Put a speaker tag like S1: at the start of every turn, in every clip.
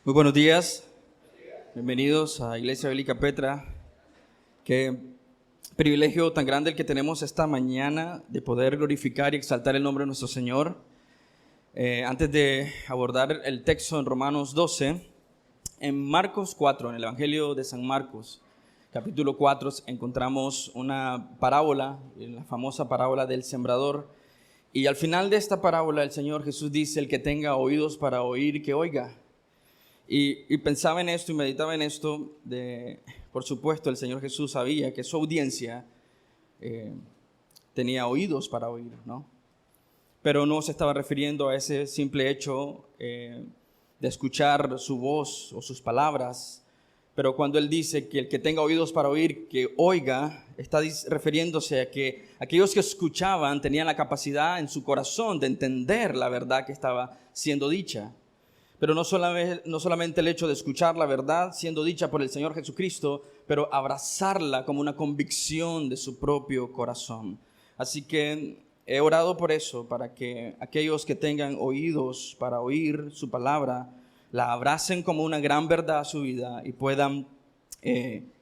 S1: Muy buenos días, bienvenidos a Iglesia Bíblica Petra. Qué privilegio tan grande el que tenemos esta mañana de poder glorificar y exaltar el nombre de nuestro Señor. Antes de abordar el texto en Romanos 12, en Marcos 4, en el Evangelio de San Marcos, capítulo 4, encontramos una parábola, la famosa parábola del sembrador. Y al final de esta parábola el Señor Jesús dice: el que tenga oídos para oír, que oiga. Y pensaba en esto y meditaba en esto. Por supuesto, el Señor Jesús sabía que su audiencia tenía oídos para oír, ¿no? Pero no se estaba refiriendo a ese simple hecho de escuchar su voz o sus palabras. Pero cuando Él dice que el que tenga oídos para oír, que oiga, está refiriéndose a que aquellos que escuchaban tenían la capacidad en su corazón de entender la verdad que estaba siendo dicha. Pero no solamente el hecho de escuchar la verdad siendo dicha por el Señor Jesucristo, pero abrazarla como una convicción de su propio corazón. Así que he orado por eso, para que aquellos que tengan oídos para oír su palabra, la abracen como una gran verdad a su vida y puedan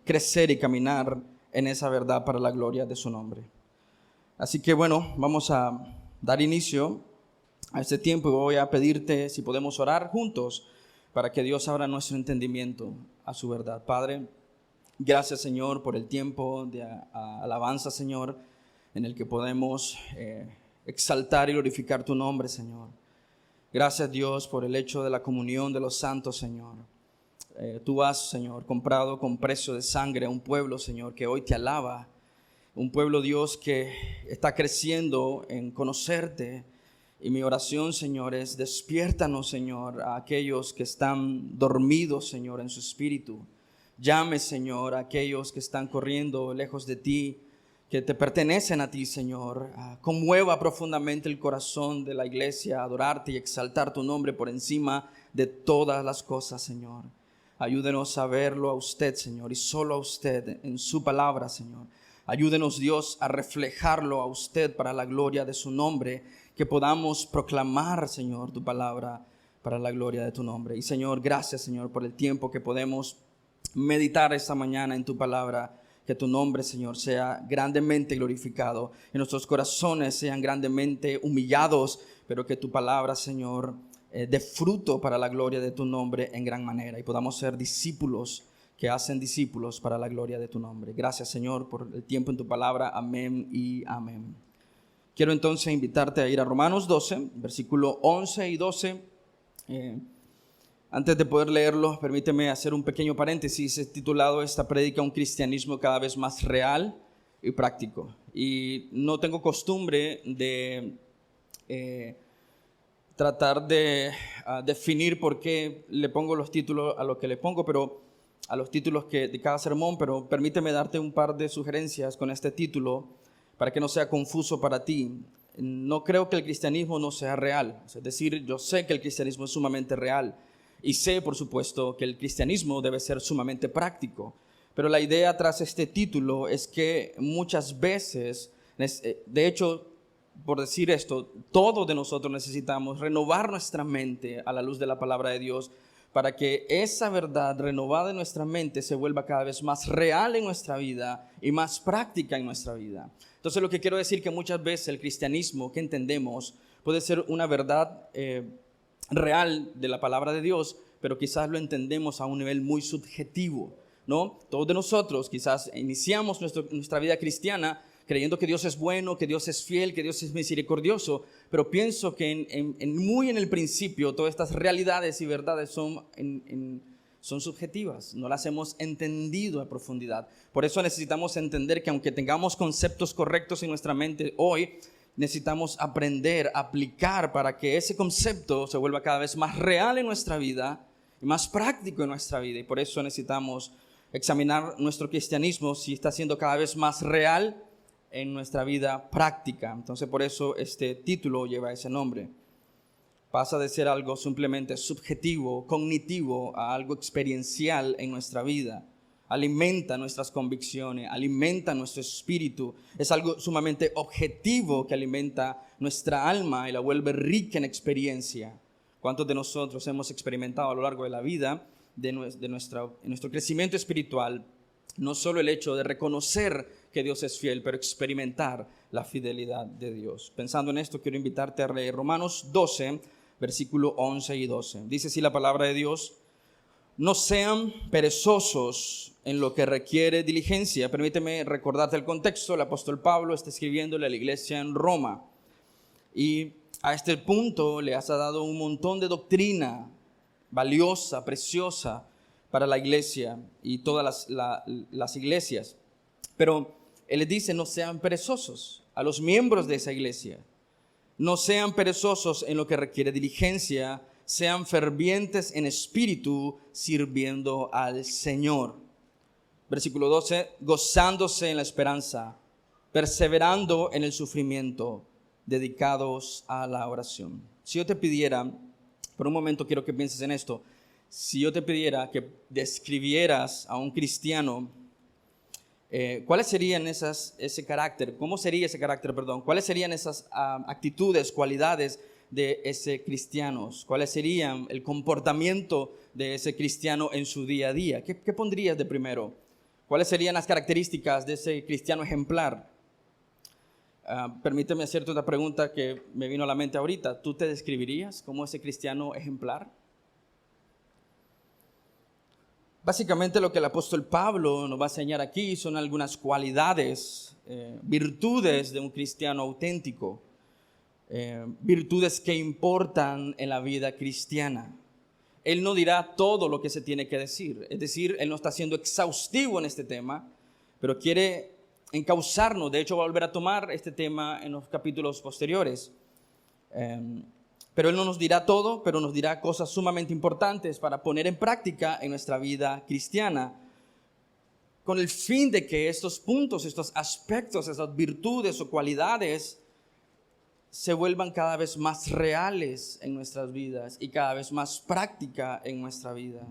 S1: crecer y caminar en esa verdad para la gloria de su nombre. Así que bueno, vamos a dar inicio a este tiempo y voy a pedirte si podemos orar juntos para que Dios abra nuestro entendimiento a su verdad. Padre, gracias, Señor, por el tiempo de alabanza, Señor, en el que podemos exaltar y glorificar tu nombre, Señor. Gracias, Dios, por el hecho de la comunión de los santos, Señor. Tú has, Señor, comprado con precio de sangre a un pueblo, Señor, que hoy te alaba. Un pueblo, Dios, que está creciendo en conocerte. Y mi oración, Señor, es: despiértanos, Señor, a aquellos que están dormidos, Señor, en su espíritu. Llame, Señor, a aquellos que están corriendo lejos de ti, que te pertenecen a ti, Señor. Conmueva profundamente el corazón de la iglesia a adorarte y exaltar tu nombre por encima de todas las cosas, Señor. Ayúdenos a verlo a usted, Señor, y solo a usted en su palabra, Señor. Ayúdenos, Dios, a reflejarlo a usted para la gloria de su nombre, que podamos proclamar, Señor, tu palabra para la gloria de tu nombre. Y, Señor, gracias, Señor, por el tiempo que podemos meditar esta mañana en tu palabra. Que tu nombre, Señor, sea grandemente glorificado, que nuestros corazones sean grandemente humillados, pero que tu palabra, Señor, dé fruto para la gloria de tu nombre en gran manera, y podamos ser discípulos que hacen discípulos para la gloria de tu nombre. Gracias, Señor, por el tiempo en tu palabra. Amén y amén. Quiero entonces invitarte a ir a Romanos 12, versículo 11 y 12. Antes de poder leerlo, permíteme hacer un pequeño paréntesis. He titulado esta prédica: un cristianismo cada vez más real y práctico. Y no tengo costumbre de tratar de definir por qué le pongo los títulos a lo que le pongo, pero a los títulos de cada sermón, pero permíteme darte un par de sugerencias con este título para que no sea confuso para ti. No creo que el cristianismo no sea real. Es decir, yo sé que el cristianismo es sumamente real y sé, por supuesto, que el cristianismo debe ser sumamente práctico. Pero la idea tras este título es que muchas veces, de hecho, por decir esto, todos de nosotros necesitamos renovar nuestra mente a la luz de la palabra de Dios, para que esa verdad renovada en nuestra mente se vuelva cada vez más real en nuestra vida y más práctica en nuestra vida. Entonces, lo que quiero decir que muchas veces el cristianismo que entendemos puede ser una verdad real de la palabra de Dios, pero quizás lo entendemos a un nivel muy subjetivo, ¿no? Todos de nosotros quizás iniciamos nuestra vida cristiana creyendo que Dios es bueno, que Dios es fiel, que Dios es misericordioso, pero pienso que muy en el principio todas estas realidades y verdades son subjetivas, no las hemos entendido a profundidad. Por eso necesitamos entender que aunque tengamos conceptos correctos en nuestra mente hoy, necesitamos aprender a aplicar para que ese concepto se vuelva cada vez más real en nuestra vida y más práctico en nuestra vida. Y por eso necesitamos examinar nuestro cristianismo si está siendo cada vez más real en nuestra vida práctica. Entonces, por eso este título lleva ese nombre. Pasa de ser algo simplemente subjetivo, cognitivo, a algo experiencial en nuestra vida. Alimenta nuestras convicciones, alimenta nuestro espíritu. Es algo sumamente objetivo que alimenta nuestra alma y la vuelve rica en experiencia. ¿Cuántos de nosotros hemos experimentado a lo largo de la vida, de nuestro crecimiento espiritual, no solo el hecho de reconocer que Dios es fiel, pero experimentar la fidelidad de Dios? Pensando en esto, quiero invitarte a leer Romanos 12, versículo 11 y 12. Dice así la palabra de Dios: no sean perezosos en lo que requiere diligencia. Permíteme recordarte el contexto. El apóstol Pablo está escribiéndole a la iglesia en Roma. Y a este punto le has dado un montón de doctrina valiosa, preciosa para la iglesia y todas las iglesias. Pero él les dice: no sean perezosos a los miembros de esa iglesia. No sean perezosos en lo que requiere diligencia. Sean fervientes en espíritu, sirviendo al Señor. Versículo 12, gozándose en la esperanza, perseverando en el sufrimiento, dedicados a la oración. Si yo te pidiera, por un momento quiero que pienses en esto, si yo te pidiera que describieras a un cristiano, ¿cuáles serían ese carácter? ¿Cómo sería ese carácter, perdón? ¿Cuáles serían esas actitudes, cualidades de ese cristiano? ¿Cuáles serían el comportamiento de ese cristiano en su día a día? ¿Qué pondrías de primero? ¿Cuáles serían las características de ese cristiano ejemplar? Permíteme hacerte una pregunta que me vino a la mente ahorita. ¿Tú te describirías como ese cristiano ejemplar? Básicamente lo que el apóstol Pablo nos va a enseñar aquí son algunas cualidades, virtudes de un cristiano auténtico. Virtudes que importan en la vida cristiana. Él no dirá todo lo que se tiene que decir, es decir, él no está siendo exhaustivo en este tema, pero quiere encauzarnos. De hecho, va a volver a tomar este tema en los capítulos posteriores. Pero él no nos dirá todo, pero nos dirá cosas sumamente importantes para poner en práctica en nuestra vida cristiana, con el fin de que estos puntos, estos aspectos, esas virtudes o cualidades se vuelvan cada vez más reales en nuestras vidas y cada vez más práctica en nuestra vida.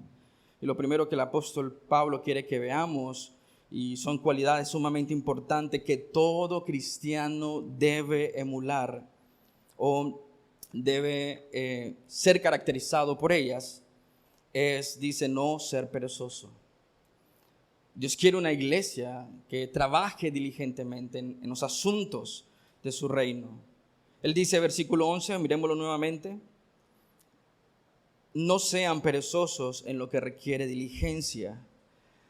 S1: Y lo primero que el apóstol Pablo quiere que veamos, y son cualidades sumamente importantes que todo cristiano debe emular o debe ser caracterizado por ellas, dice, no ser perezoso. Dios quiere una iglesia que trabaje diligentemente en los asuntos de su reino. Él dice, versículo 11, miremoslo nuevamente: no sean perezosos en lo que requiere diligencia.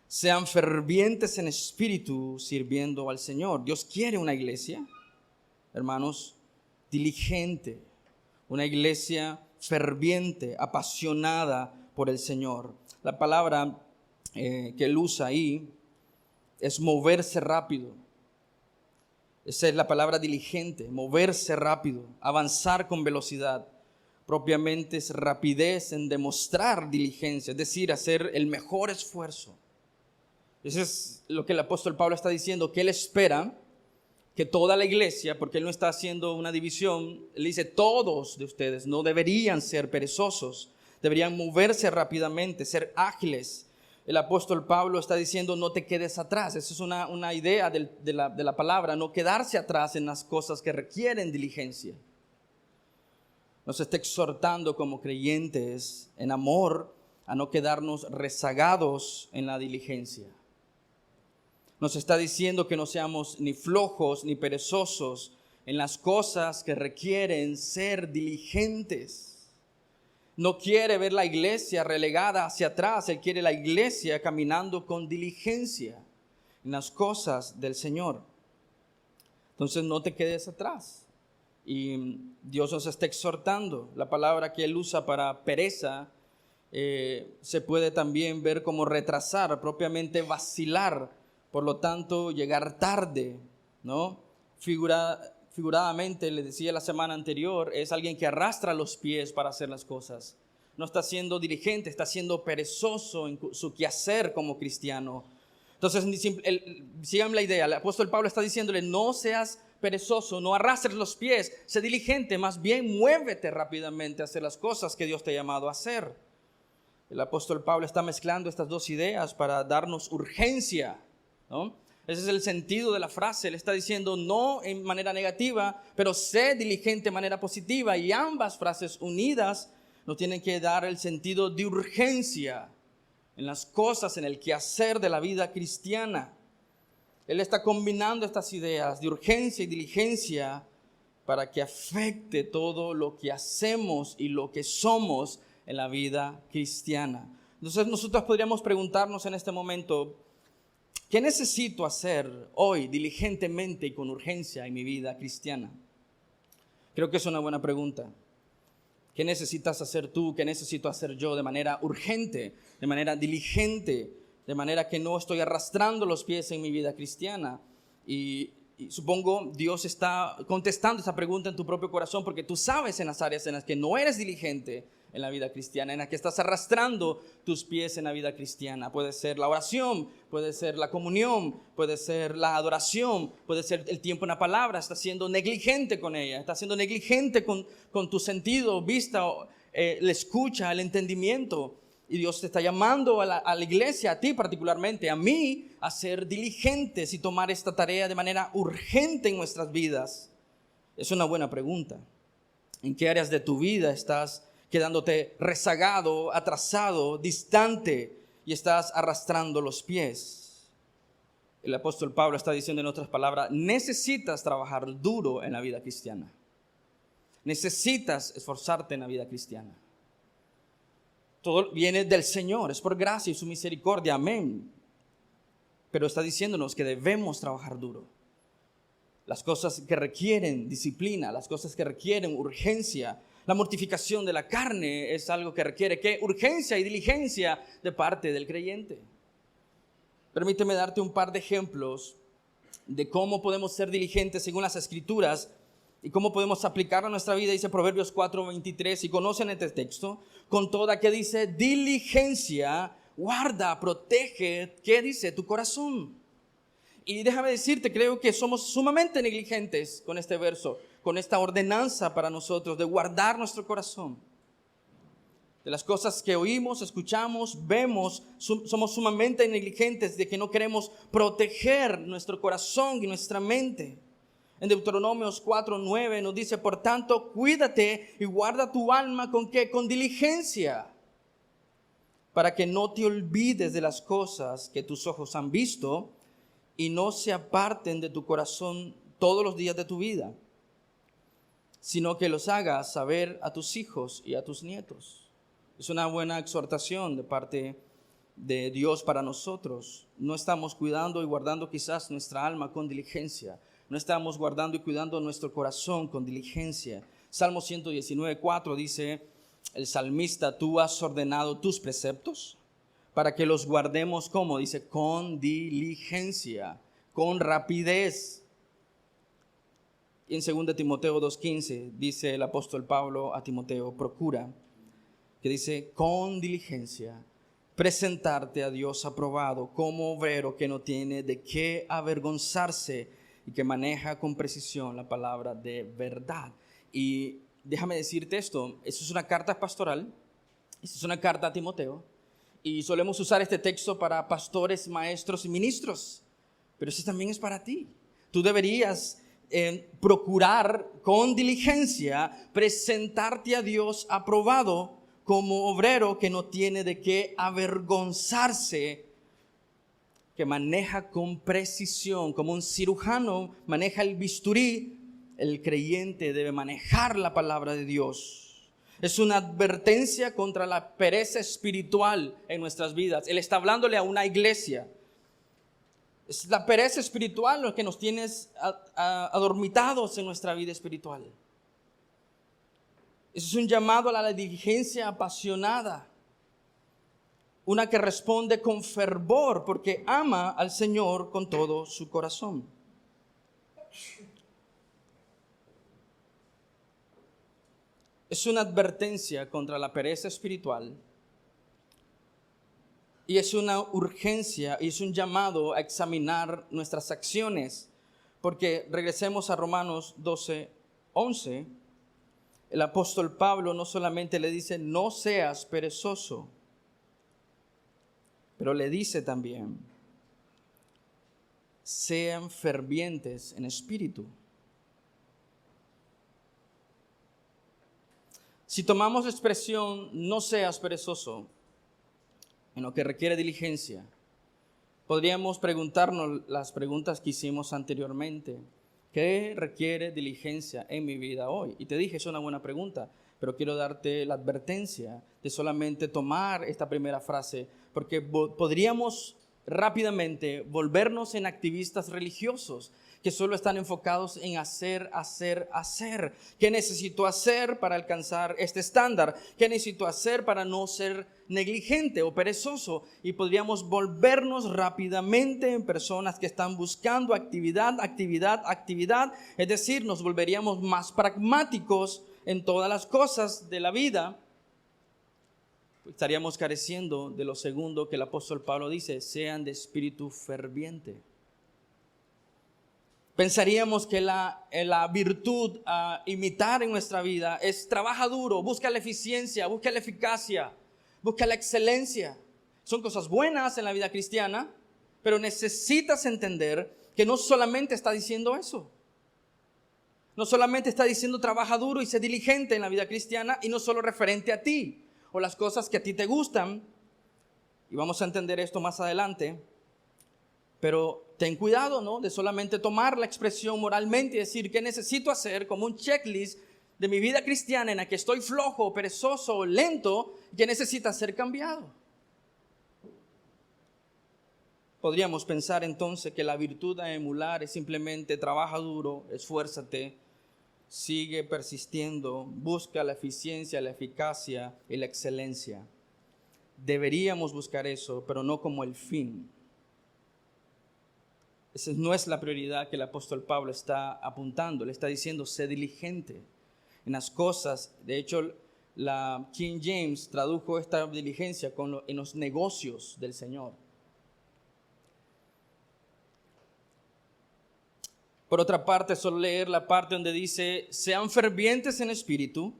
S1: Sean fervientes en espíritu, sirviendo al Señor. Dios quiere una iglesia, hermanos, diligente. Una iglesia ferviente, apasionada por el Señor. La palabra que él usa ahí es moverse rápido. Esa es la palabra diligente, moverse rápido, avanzar con velocidad. Propiamente es rapidez en demostrar diligencia, es decir, hacer el mejor esfuerzo. Eso es lo que el apóstol Pablo está diciendo, que él espera que toda la iglesia, porque él no está haciendo una división, él dice, todos de ustedes no deberían ser perezosos, deberían moverse rápidamente, ser ágiles. El apóstol Pablo está diciendo, no te quedes atrás. Esa es una idea de la palabra, no quedarse atrás en las cosas que requieren diligencia. Nos está exhortando como creyentes en amor a no quedarnos rezagados en la diligencia. Nos está diciendo que no seamos ni flojos ni perezosos en las cosas que requieren ser diligentes. No quiere ver la iglesia relegada hacia atrás. Él quiere la iglesia caminando con diligencia en las cosas del Señor. Entonces no te quedes atrás. Y Dios nos está exhortando. La palabra que Él usa para pereza se puede también ver como retrasar, propiamente vacilar. Por lo tanto, llegar tarde, ¿no? Figuradamente, le decía la semana anterior, es alguien que arrastra los pies para hacer las cosas. No está siendo diligente, está siendo perezoso en su quehacer como cristiano. Entonces, síganme la idea, el apóstol Pablo está diciéndole, no seas perezoso, no arrastres los pies, sé diligente, más bien muévete rápidamente a hacer las cosas que Dios te ha llamado a hacer. El apóstol Pablo está mezclando estas dos ideas para darnos urgencia, ¿no? Ese es el sentido de la frase. Él está diciendo no en manera negativa, pero sé diligente de manera positiva. Y ambas frases unidas nos tiene que dar el sentido de urgencia en las cosas, en el quehacer de la vida cristiana. Él está combinando estas ideas de urgencia y diligencia para que afecte todo lo que hacemos y lo que somos en la vida cristiana. Entonces nosotros podríamos preguntarnos en este momento, ¿qué necesito hacer hoy diligentemente y con urgencia en mi vida cristiana? Creo que es una buena pregunta. ¿Qué necesitas hacer tú? ¿Qué necesito hacer yo de manera urgente, de manera diligente, de manera que no estoy arrastrando los pies en mi vida cristiana? Y supongo Dios está contestando esa pregunta en tu propio corazón, porque tú sabes en las áreas en las que no eres diligente en la vida cristiana, en las que estás arrastrando tus pies en la vida cristiana. Puede ser la oración, puede ser la comunión, puede ser la adoración, puede ser el tiempo en la palabra. Estás siendo negligente con ella, estás siendo negligente con tu sentido, vista, la escucha, el entendimiento. Y Dios te está llamando a la iglesia, a ti particularmente, a mí, a ser diligentes y tomar esta tarea de manera urgente en nuestras vidas. Es una buena pregunta. ¿En qué áreas de tu vida estás quedándote rezagado, atrasado, distante y estás arrastrando los pies? El apóstol Pablo está diciendo en otras palabras, necesitas trabajar duro en la vida cristiana. Necesitas esforzarte en la vida cristiana. Todo viene del Señor, es por gracia y su misericordia, amén. Pero está diciéndonos que debemos trabajar duro. Las cosas que requieren disciplina, las cosas que requieren urgencia. La mortificación de la carne es algo que requiere ¿qué? Urgencia y diligencia de parte del creyente. Permíteme darte un par de ejemplos de cómo podemos ser diligentes según las Escrituras y cómo podemos aplicarlo a nuestra vida. Dice Proverbios 4:23, y conocen este texto, con toda que dice diligencia, guarda, protege, ¿qué dice? Tu corazón. Y déjame decirte, creo que somos sumamente negligentes con este verso, con esta ordenanza para nosotros de guardar nuestro corazón. De las cosas que oímos, escuchamos, vemos, somos sumamente negligentes de que no queremos proteger nuestro corazón y nuestra mente. En Deuteronomios 4:9 nos dice, por tanto, cuídate y guarda tu alma ¿con qué? Con diligencia, para que no te olvides de las cosas que tus ojos han visto y no se aparten de tu corazón todos los días de tu vida, sino que los hagas saber a tus hijos y a tus nietos. Es una buena exhortación de parte de Dios para nosotros. No estamos cuidando y guardando quizás nuestra alma con diligencia. No estamos guardando y cuidando nuestro corazón con diligencia. Salmo 119:4 dice el salmista, tú has ordenado tus preceptos para que los guardemos, ¿cómo? Dice, con diligencia, con rapidez. Y en 2 Timoteo 2:15 dice el apóstol Pablo a Timoteo, procura, que dice, con diligencia, presentarte a Dios aprobado como obrero que no tiene de qué avergonzarse y que maneja con precisión la palabra de verdad. Y déjame decirte esto es una carta pastoral, esto es una carta a Timoteo, y solemos usar este texto para pastores, maestros y ministros, pero eso también es para ti. Tú deberías procurar con diligencia presentarte a Dios aprobado como obrero que no tiene de qué avergonzarse, que maneja con precisión, como un cirujano maneja el bisturí, el creyente debe manejar la palabra de Dios. Es una advertencia contra la pereza espiritual en nuestras vidas. Él está hablándole a una iglesia. Es la pereza espiritual lo que nos tiene adormitados en nuestra vida espiritual. Eso es un llamado a la diligencia apasionada. Una que responde con fervor porque ama al Señor con todo su corazón. Es una advertencia contra la pereza espiritual y es una urgencia y es un llamado a examinar nuestras acciones, porque regresemos a Romanos 12:11, el apóstol Pablo no solamente le dice no seas perezoso, pero le dice también sean fervientes en espíritu. Si tomamos la expresión no seas perezoso, en lo que requiere diligencia, podríamos preguntarnos las preguntas que hicimos anteriormente. ¿Qué requiere diligencia en mi vida hoy? Y te dije, es una buena pregunta, pero quiero darte la advertencia de solamente tomar esta primera frase, porque podríamos rápidamente volvernos en activistas religiosos que solo están enfocados en hacer. ¿Qué necesito hacer para alcanzar este estándar? ¿Qué necesito hacer para no ser negligente o perezoso? Y podríamos volvernos rápidamente en personas que están buscando actividad. Es decir, nos volveríamos más pragmáticos en todas las cosas de la vida. Estaríamos careciendo de lo segundo que el apóstol Pablo dice: sean de espíritu ferviente. Pensaríamos que la virtud a imitar en nuestra vida es trabaja duro, busca la eficiencia, busca la eficacia, busca la excelencia. Son cosas buenas en la vida cristiana, pero necesitas entender que no solamente está diciendo eso. No solamente está diciendo trabaja duro y sé diligente en la vida cristiana, y no solo referente a ti o las cosas que a ti te gustan. Y vamos a entender esto más adelante. Pero ten cuidado, ¿no?, de solamente tomar la expresión moralmente y decir qué necesito hacer como un checklist de mi vida cristiana en la que estoy flojo, perezoso, lento, que necesita ser cambiado. Podríamos pensar entonces que la virtud a emular es simplemente trabaja duro, esfuérzate, sigue persistiendo, busca la eficiencia, la eficacia y la excelencia. Deberíamos buscar eso, pero no como el fin. Esa no es la prioridad que el apóstol Pablo está apuntando. Le está diciendo, sé diligente en las cosas. De hecho, la King James tradujo esta diligencia en los negocios del Señor. Por otra parte, solo leer la parte donde dice, sean fervientes en espíritu.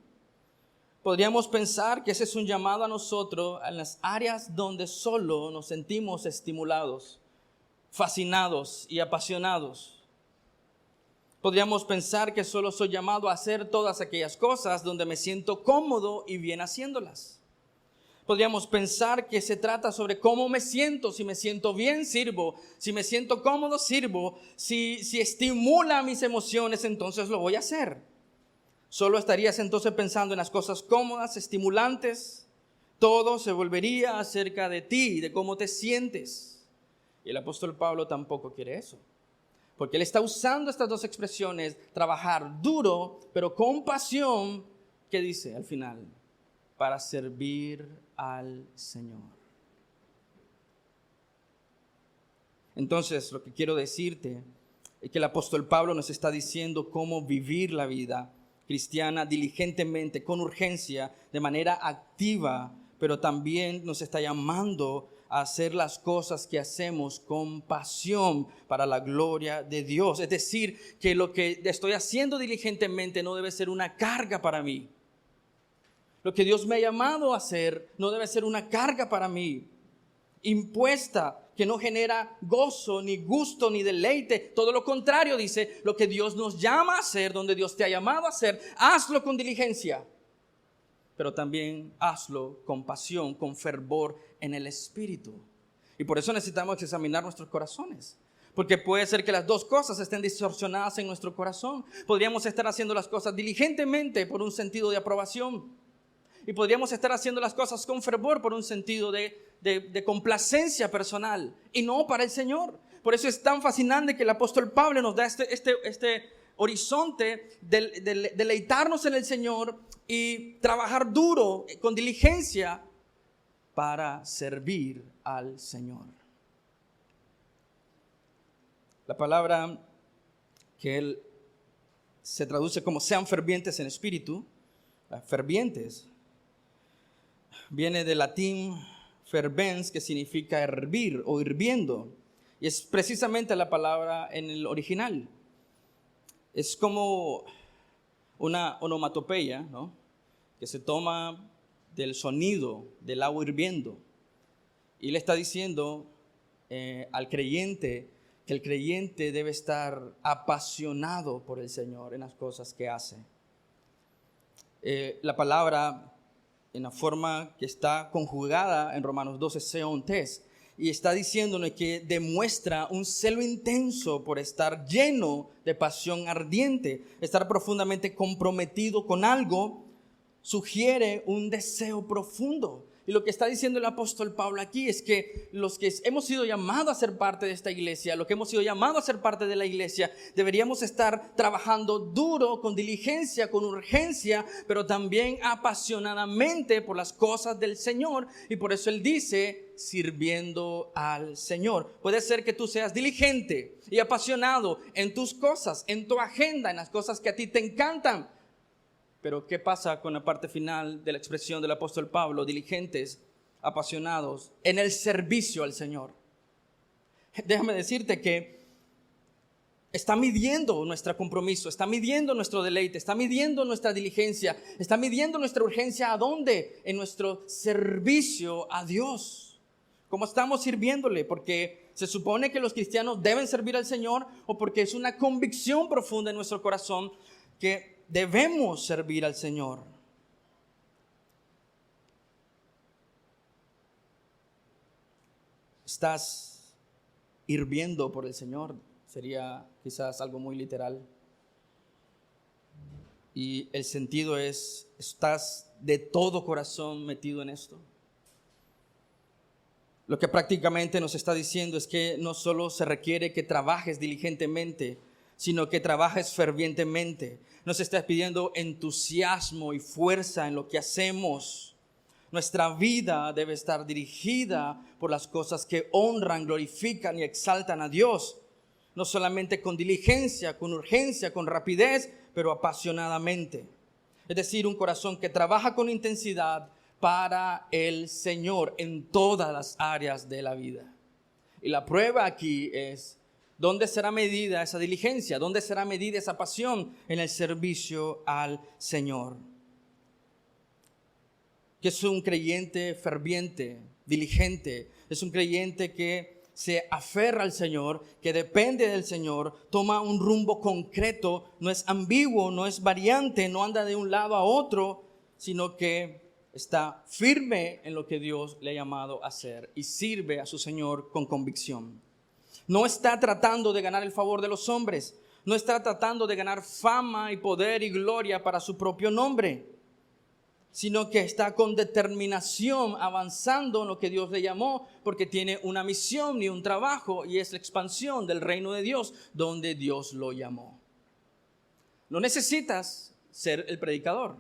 S1: Podríamos pensar que ese es un llamado a nosotros en las áreas donde solo nos sentimos estimulados, fascinados y apasionados. Podríamos pensar que solo soy llamado a hacer todas aquellas cosas donde me siento cómodo y bien haciéndolas. Podríamos pensar que se trata sobre cómo me siento. Si me siento bien, sirvo. Si me siento cómodo, sirvo. Si estimula mis emociones, entonces lo voy a hacer. Solo estarías entonces pensando en las cosas cómodas, estimulantes. Todo se volvería acerca de ti, de cómo te sientes. Y el apóstol Pablo tampoco quiere eso. Porque él está usando estas dos expresiones, trabajar duro, pero con pasión, ¿qué dice al final? Para servir al Señor. Entonces, lo que quiero decirte es que el apóstol Pablo nos está diciendo cómo vivir la vida cristiana diligentemente, con urgencia, de manera activa, pero también nos está llamando a hacer las cosas que hacemos con pasión para la gloria de Dios. Es decir, que lo que estoy haciendo diligentemente no debe ser una carga para mí. Lo que Dios me ha llamado a hacer no debe ser una carga para mí, impuesta, que no genera gozo, ni gusto, ni deleite. Todo lo contrario, dice, lo que Dios nos llama a hacer, donde Dios te ha llamado a hacer, hazlo con diligencia. Pero también hazlo con pasión, con fervor en el Espíritu. Y por eso necesitamos examinar nuestros corazones. Porque puede ser que las dos cosas estén distorsionadas en nuestro corazón. Podríamos estar haciendo las cosas diligentemente por un sentido de aprobación. Y podríamos estar haciendo las cosas con fervor por un sentido de complacencia personal y no para el Señor. Por eso es tan fascinante que el apóstol Pablo nos da este horizonte de deleitarnos en el Señor y trabajar duro, con diligencia, para servir al Señor. La palabra que él se traduce como sean fervientes en espíritu, fervientes, viene del latín fervens, que significa hervir o hirviendo. Y es precisamente la palabra en el original. Es como una onomatopeya, ¿no?, que se toma del sonido del agua hirviendo. Y le está diciendo al creyente que el creyente debe estar apasionado por el Señor en las cosas que hace. La palabra en la forma que está conjugada en Romanos 12, seontes, y está diciéndonos que demuestra un celo intenso por estar lleno de pasión ardiente, estar profundamente comprometido con algo, sugiere un deseo profundo. Y lo que está diciendo el apóstol Pablo aquí es que los que hemos sido llamados a ser parte de esta iglesia, los que hemos sido llamados a ser parte de la iglesia, deberíamos estar trabajando duro, con diligencia, con urgencia, pero también apasionadamente por las cosas del Señor. Y por eso Él dice, sirviendo al Señor. Puede ser que tú seas diligente y apasionado en tus cosas, en tu agenda, en las cosas que a ti te encantan. Pero ¿qué pasa con la parte final de la expresión del apóstol Pablo? Diligentes, apasionados en el servicio al Señor. Déjame decirte que está midiendo nuestro compromiso, está midiendo nuestro deleite, está midiendo nuestra diligencia, está midiendo nuestra urgencia. ¿A dónde? En nuestro servicio a Dios. ¿Cómo estamos sirviéndole? Porque se supone que los cristianos deben servir al Señor, o porque es una convicción profunda en nuestro corazón que debemos servir al Señor. ¿Estás hirviendo por el Señor? Sería quizás algo muy literal. Y el sentido es, ¿estás de todo corazón metido en esto? Lo que prácticamente nos está diciendo es que no solo se requiere que trabajes diligentemente, sino que trabajes fervientemente. Nos está pidiendo entusiasmo y fuerza en lo que hacemos. Nuestra vida debe estar dirigida por las cosas que honran, glorifican y exaltan a Dios. No solamente con diligencia, con urgencia, con rapidez, pero apasionadamente. Es decir, un corazón que trabaja con intensidad para el Señor en todas las áreas de la vida. Y la prueba aquí es, ¿dónde será medida esa diligencia? ¿Dónde será medida esa pasión? En el servicio al Señor. Que es un creyente ferviente, diligente. Es un creyente que se aferra al Señor, que depende del Señor, toma un rumbo concreto, no es ambiguo, no es variante, no anda de un lado a otro, sino que está firme en lo que Dios le ha llamado a hacer y sirve a su Señor con convicción. No está tratando de ganar el favor de los hombres, no está tratando de ganar fama y poder y gloria para su propio nombre, sino que está con determinación avanzando en lo que Dios le llamó, porque tiene una misión y un trabajo, y es la expansión del reino de Dios donde Dios lo llamó. No necesitas ser el predicador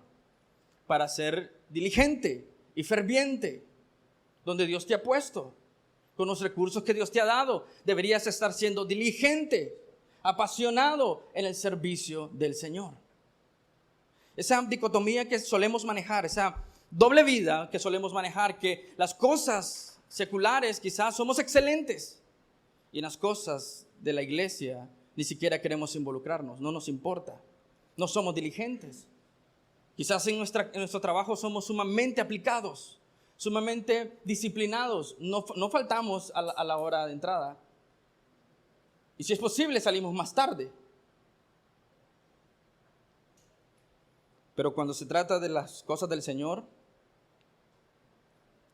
S1: para ser diligente y ferviente donde Dios te ha puesto. Con los recursos que Dios te ha dado, deberías estar siendo diligente, apasionado en el servicio del Señor. Esa dicotomía que solemos manejar, esa doble vida que solemos manejar, que las cosas seculares quizás somos excelentes y en las cosas de la iglesia ni siquiera queremos involucrarnos, no nos importa, no somos diligentes. Quizás en nuestro trabajo somos sumamente aplicados, sumamente disciplinados, no faltamos a la hora de entrada. Y si es posible salimos más tarde. Pero cuando se trata de las cosas del Señor,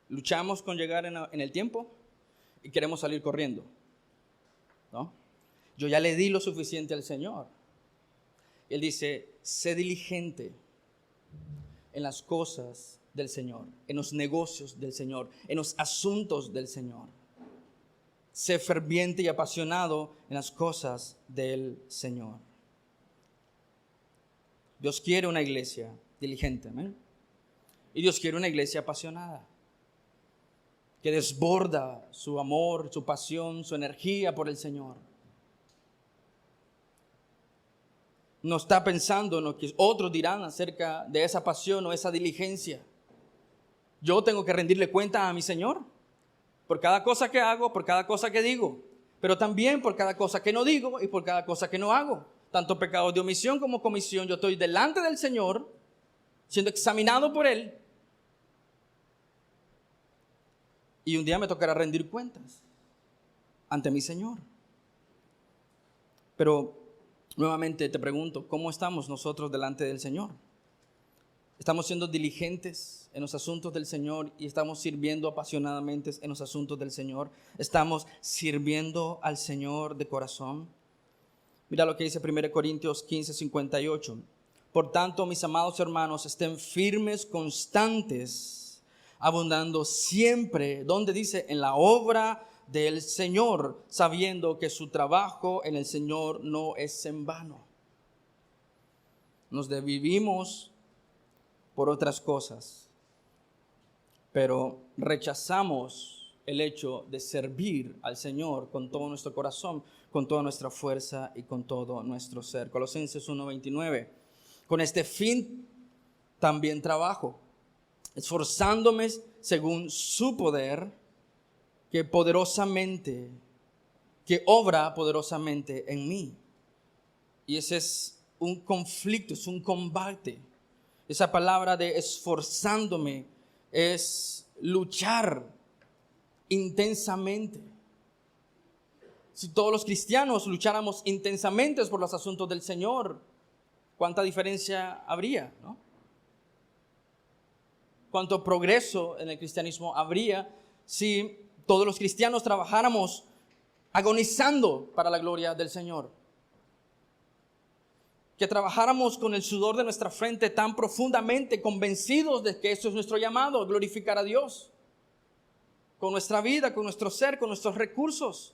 S1: luchamos con llegar en el tiempo y queremos salir corriendo, ¿no? Yo ya le di lo suficiente al Señor. Él dice, sé diligente en las cosas del Señor, en los negocios del Señor, en los asuntos del Señor. Sé ferviente y apasionado en las cosas del Señor. Dios quiere una iglesia diligente, ¿amén? Y Dios quiere una iglesia apasionada, que desborda su amor, su pasión, su energía por el Señor. No está pensando en lo que otros dirán acerca de esa pasión o esa diligencia. Yo tengo que rendirle cuenta a mi Señor por cada cosa que hago, por cada cosa que digo, pero también por cada cosa que no digo y por cada cosa que no hago. Tanto pecados de omisión como comisión, yo estoy delante del Señor, siendo examinado por Él. Y un día me tocará rendir cuentas ante mi Señor. Pero nuevamente te pregunto, ¿cómo estamos nosotros delante del Señor? Estamos siendo diligentes en los asuntos del Señor y estamos sirviendo apasionadamente en los asuntos del Señor. Estamos sirviendo al Señor de corazón. Mira lo que dice 1 Corintios 15:58. Por tanto, mis amados hermanos, estén firmes, constantes, abundando siempre, donde dice, en la obra del Señor, sabiendo que su trabajo en el Señor no es en vano. Nos desvivimos por otras cosas, pero rechazamos el hecho de servir al Señor con todo nuestro corazón, con toda nuestra fuerza y con todo nuestro ser. Colosenses 1:29. Con este fin también trabajo, esforzándome según su poder, que obra poderosamente en mí. Y ese es un conflicto, es un combate. Esa palabra de esforzándome es luchar intensamente. Si todos los cristianos lucháramos intensamente por los asuntos del Señor, ¿cuánta diferencia habría, no? ¿Cuánto progreso en el cristianismo habría si todos los cristianos trabajáramos agonizando para la gloria del Señor? Que trabajáramos con el sudor de nuestra frente tan profundamente, convencidos de que eso es nuestro llamado, glorificar a Dios. Con nuestra vida, con nuestro ser, con nuestros recursos.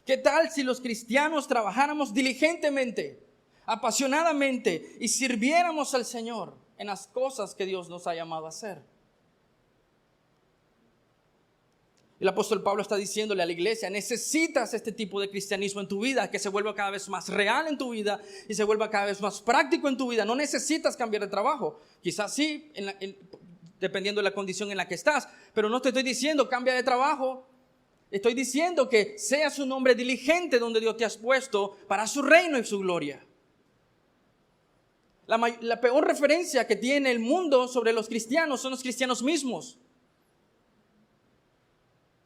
S1: ¿Qué tal si los cristianos trabajáramos diligentemente, apasionadamente y sirviéramos al Señor en las cosas que Dios nos ha llamado a hacer? El apóstol Pablo está diciéndole a la iglesia, necesitas este tipo de cristianismo en tu vida, que se vuelva cada vez más real en tu vida y se vuelva cada vez más práctico en tu vida. No necesitas cambiar de trabajo. Quizás sí, dependiendo de la condición en la que estás, pero no te estoy diciendo cambia de trabajo. Estoy diciendo que seas un hombre diligente donde Dios te ha puesto para su reino y su gloria. La peor referencia que tiene el mundo sobre los cristianos son los cristianos mismos.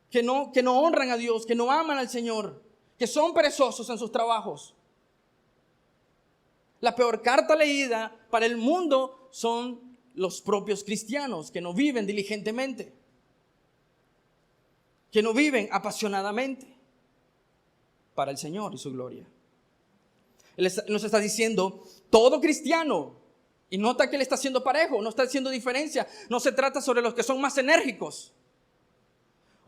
S1: Que no honran a Dios, que no aman al Señor, que son perezosos en sus trabajos. La peor carta leída para el mundo son los propios cristianos que no viven diligentemente, que no viven apasionadamente para el Señor y su gloria. Él nos está diciendo, todo cristiano, y nota que él está haciendo parejo, no está haciendo diferencia, no se trata sobre los que son más enérgicos,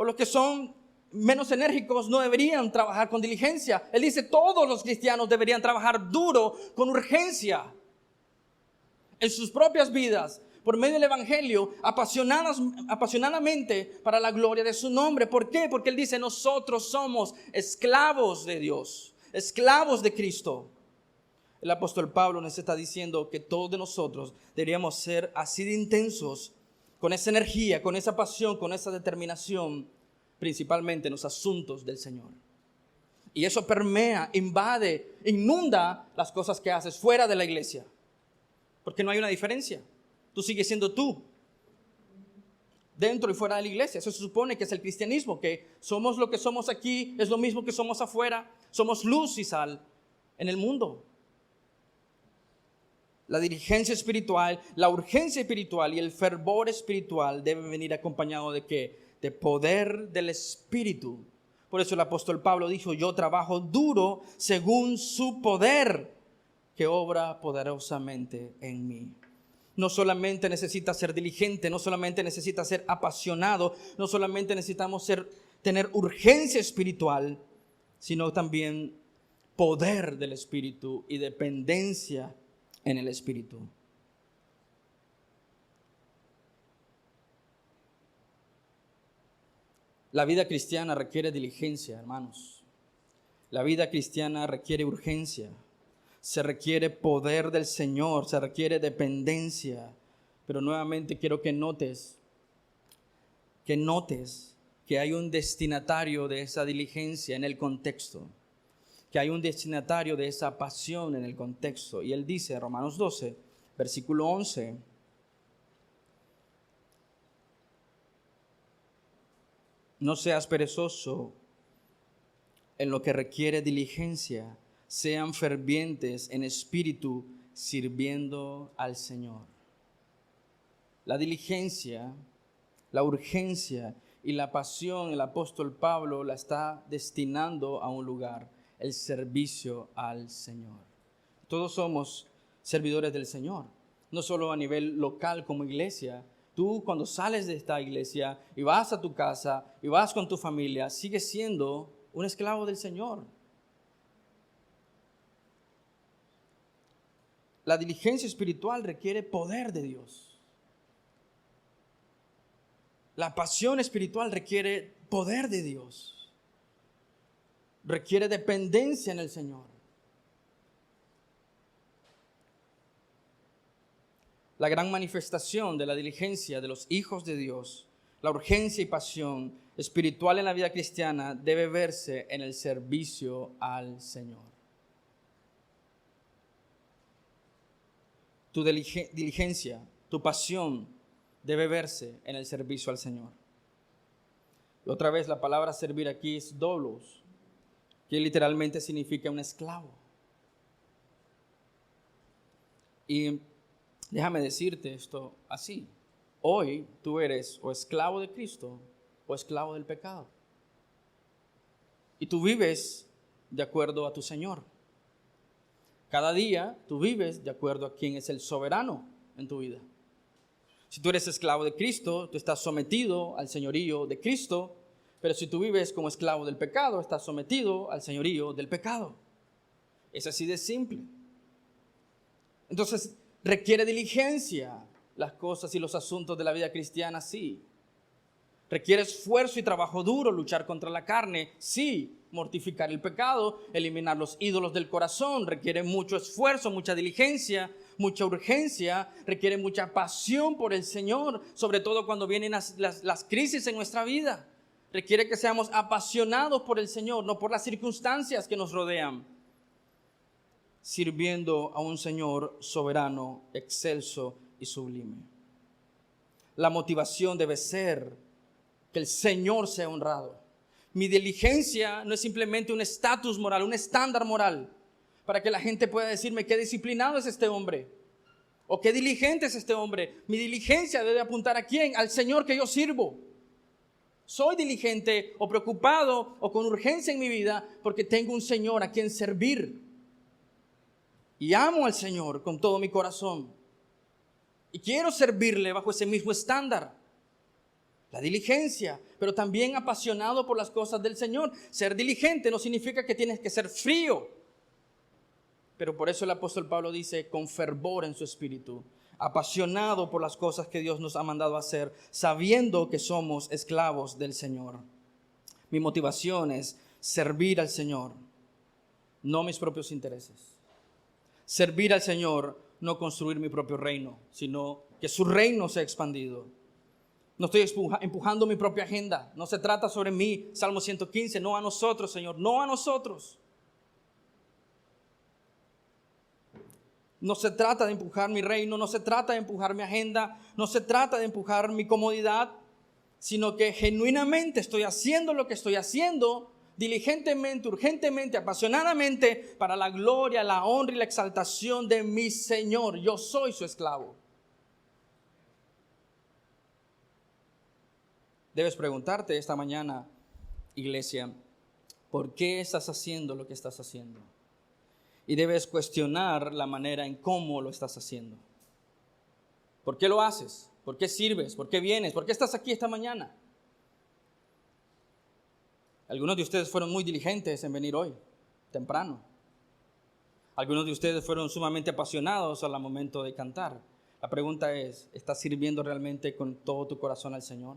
S1: o los que son menos enérgicos no deberían trabajar con diligencia. Él dice, todos los cristianos deberían trabajar duro, con urgencia, en sus propias vidas, por medio del evangelio, apasionadamente para la gloria de su nombre. ¿Por qué? Porque él dice, nosotros somos esclavos de Dios, esclavos de Cristo. El apóstol Pablo nos está diciendo que todos de nosotros deberíamos ser así de intensos, con esa energía, con esa pasión, con esa determinación, principalmente en los asuntos del Señor. Y eso permea, invade, inunda las cosas que haces fuera de la iglesia. Porque no hay una diferencia. Tú sigues siendo tú, dentro y fuera de la iglesia. Eso se supone que es el cristianismo, que somos lo que somos aquí, es lo mismo que somos afuera. Somos luz y sal en el mundo. La diligencia espiritual, la urgencia espiritual y el fervor espiritual deben venir acompañado de ¿qué? De poder del Espíritu. Por eso el apóstol Pablo dijo, yo trabajo duro según su poder que obra poderosamente en mí. No solamente necesitas ser diligente, no solamente necesitas ser apasionado, no solamente necesitamos tener urgencia espiritual, sino también poder del Espíritu y dependencia en el Espíritu. La vida cristiana requiere diligencia, hermanos. La vida cristiana requiere urgencia. Se requiere poder del Señor, se requiere dependencia. Pero nuevamente quiero que notes que hay un destinatario de esa diligencia en el contexto. Que hay un destinatario de esa pasión en el contexto. Y él dice, Romanos 12, versículo 11, no seas perezoso en lo que requiere diligencia, sean fervientes en espíritu, sirviendo al Señor. la diligencia, la urgencia y la pasión, el apóstol Pablo la está destinando a un lugar: el servicio al Señor. Todos somos servidores del Señor, no solo a nivel local como iglesia. Tú, cuando sales de esta iglesia y vas a tu casa y vas con tu familia, sigues siendo un esclavo del Señor. La diligencia espiritual requiere poder de Dios. La pasión espiritual requiere poder de Dios. Requiere dependencia en el Señor. La gran manifestación de la diligencia de los hijos de Dios, la urgencia y pasión espiritual en la vida cristiana debe verse en el servicio al Señor. Tu diligencia, tu pasión debe verse en el servicio al Señor. Y otra vez la palabra servir aquí es doulos, que literalmente significa un esclavo. Y déjame decirte esto así: hoy tú eres o esclavo de Cristo o esclavo del pecado. Y tú vives de acuerdo a tu Señor. Cada día tú vives de acuerdo a quien es el soberano en tu vida. Si tú eres esclavo de Cristo, tú estás sometido al señorío de Cristo. Pero si tú vives como esclavo del pecado, estás sometido al señorío del pecado. Es así de simple. Entonces, requiere diligencia las cosas y los asuntos de la vida cristiana, sí. Requiere esfuerzo y trabajo duro luchar contra la carne, sí. Mortificar el pecado, eliminar los ídolos del corazón, requiere mucho esfuerzo, mucha diligencia, mucha urgencia, requiere mucha pasión por el Señor, sobre todo cuando vienen las crisis en nuestra vida. Requiere que seamos apasionados por el Señor, no por las circunstancias que nos rodean, sirviendo a un Señor soberano, excelso y sublime. La motivación debe ser que el Señor sea honrado. Mi diligencia no es simplemente un estatus moral, un estándar moral, para que la gente pueda decirme qué disciplinado es este hombre, o qué diligente es este hombre. Mi diligencia debe apuntar ¿a quién? Al Señor que yo sirvo. Soy diligente o preocupado o con urgencia en mi vida porque tengo un Señor a quien servir. Y amo al Señor con todo mi corazón. Y quiero servirle bajo ese mismo estándar. La diligencia, pero también apasionado por las cosas del Señor. Ser diligente no significa que tienes que ser frío. Pero por eso el apóstol Pablo dice, con fervor en su espíritu, apasionado por las cosas que Dios nos ha mandado a hacer, sabiendo que somos esclavos del Señor. Mi motivación es servir al Señor, no mis propios intereses. Servir al Señor, no construir mi propio reino, sino que su reino sea expandido. No estoy empujando mi propia agenda. No se trata sobre mí. Salmo 115, no a nosotros, Señor, no a nosotros. No se trata de empujar mi reino, no se trata de empujar mi agenda, no se trata de empujar mi comodidad, sino que genuinamente estoy haciendo lo que estoy haciendo, diligentemente, urgentemente, apasionadamente, para la gloria, la honra y la exaltación de mi Señor. Yo soy su esclavo. Debes preguntarte esta mañana, iglesia, ¿por qué estás haciendo lo que estás haciendo? Y debes cuestionar la manera en cómo lo estás haciendo. ¿Por qué lo haces? ¿Por qué sirves? ¿Por qué vienes? ¿Por qué estás aquí esta mañana? Algunos de ustedes fueron muy diligentes en venir hoy, temprano. Algunos de ustedes fueron sumamente apasionados al momento de cantar. La pregunta es, ¿estás sirviendo realmente con todo tu corazón al Señor?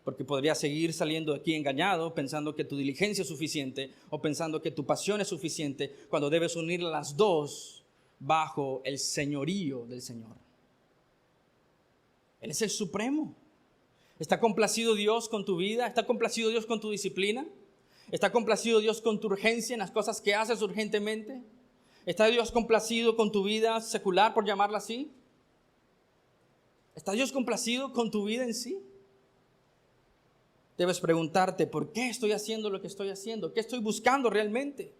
S1: Porque podrías seguir saliendo de aquí engañado, pensando que tu diligencia es suficiente o pensando que tu pasión es suficiente, cuando debes unir las dos bajo el señorío del Señor. Él es el supremo. ¿Está complacido Dios con tu vida? ¿Está complacido Dios con tu disciplina? ¿Está complacido Dios con tu urgencia en las cosas que haces urgentemente? ¿Está Dios complacido con tu vida secular, por llamarla así? ¿Está Dios complacido con tu vida en sí? Debes preguntarte, ¿por qué estoy haciendo lo que estoy haciendo? ¿Qué estoy buscando realmente?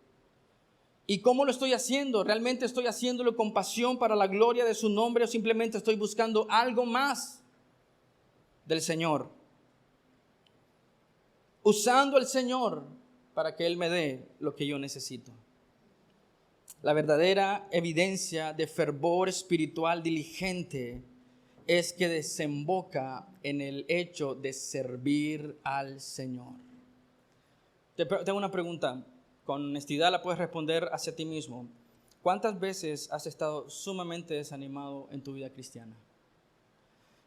S1: ¿Y cómo lo estoy haciendo? ¿Realmente estoy haciéndolo con pasión para la gloria de su nombre o simplemente estoy buscando algo más del Señor? Usando al Señor para que Él me dé lo que yo necesito. La verdadera evidencia de fervor espiritual diligente es que desemboca en el hecho de servir al Señor. Tengo una pregunta, con honestidad la puedes responder hacia ti mismo. ¿Cuántas veces has estado sumamente desanimado en tu vida cristiana?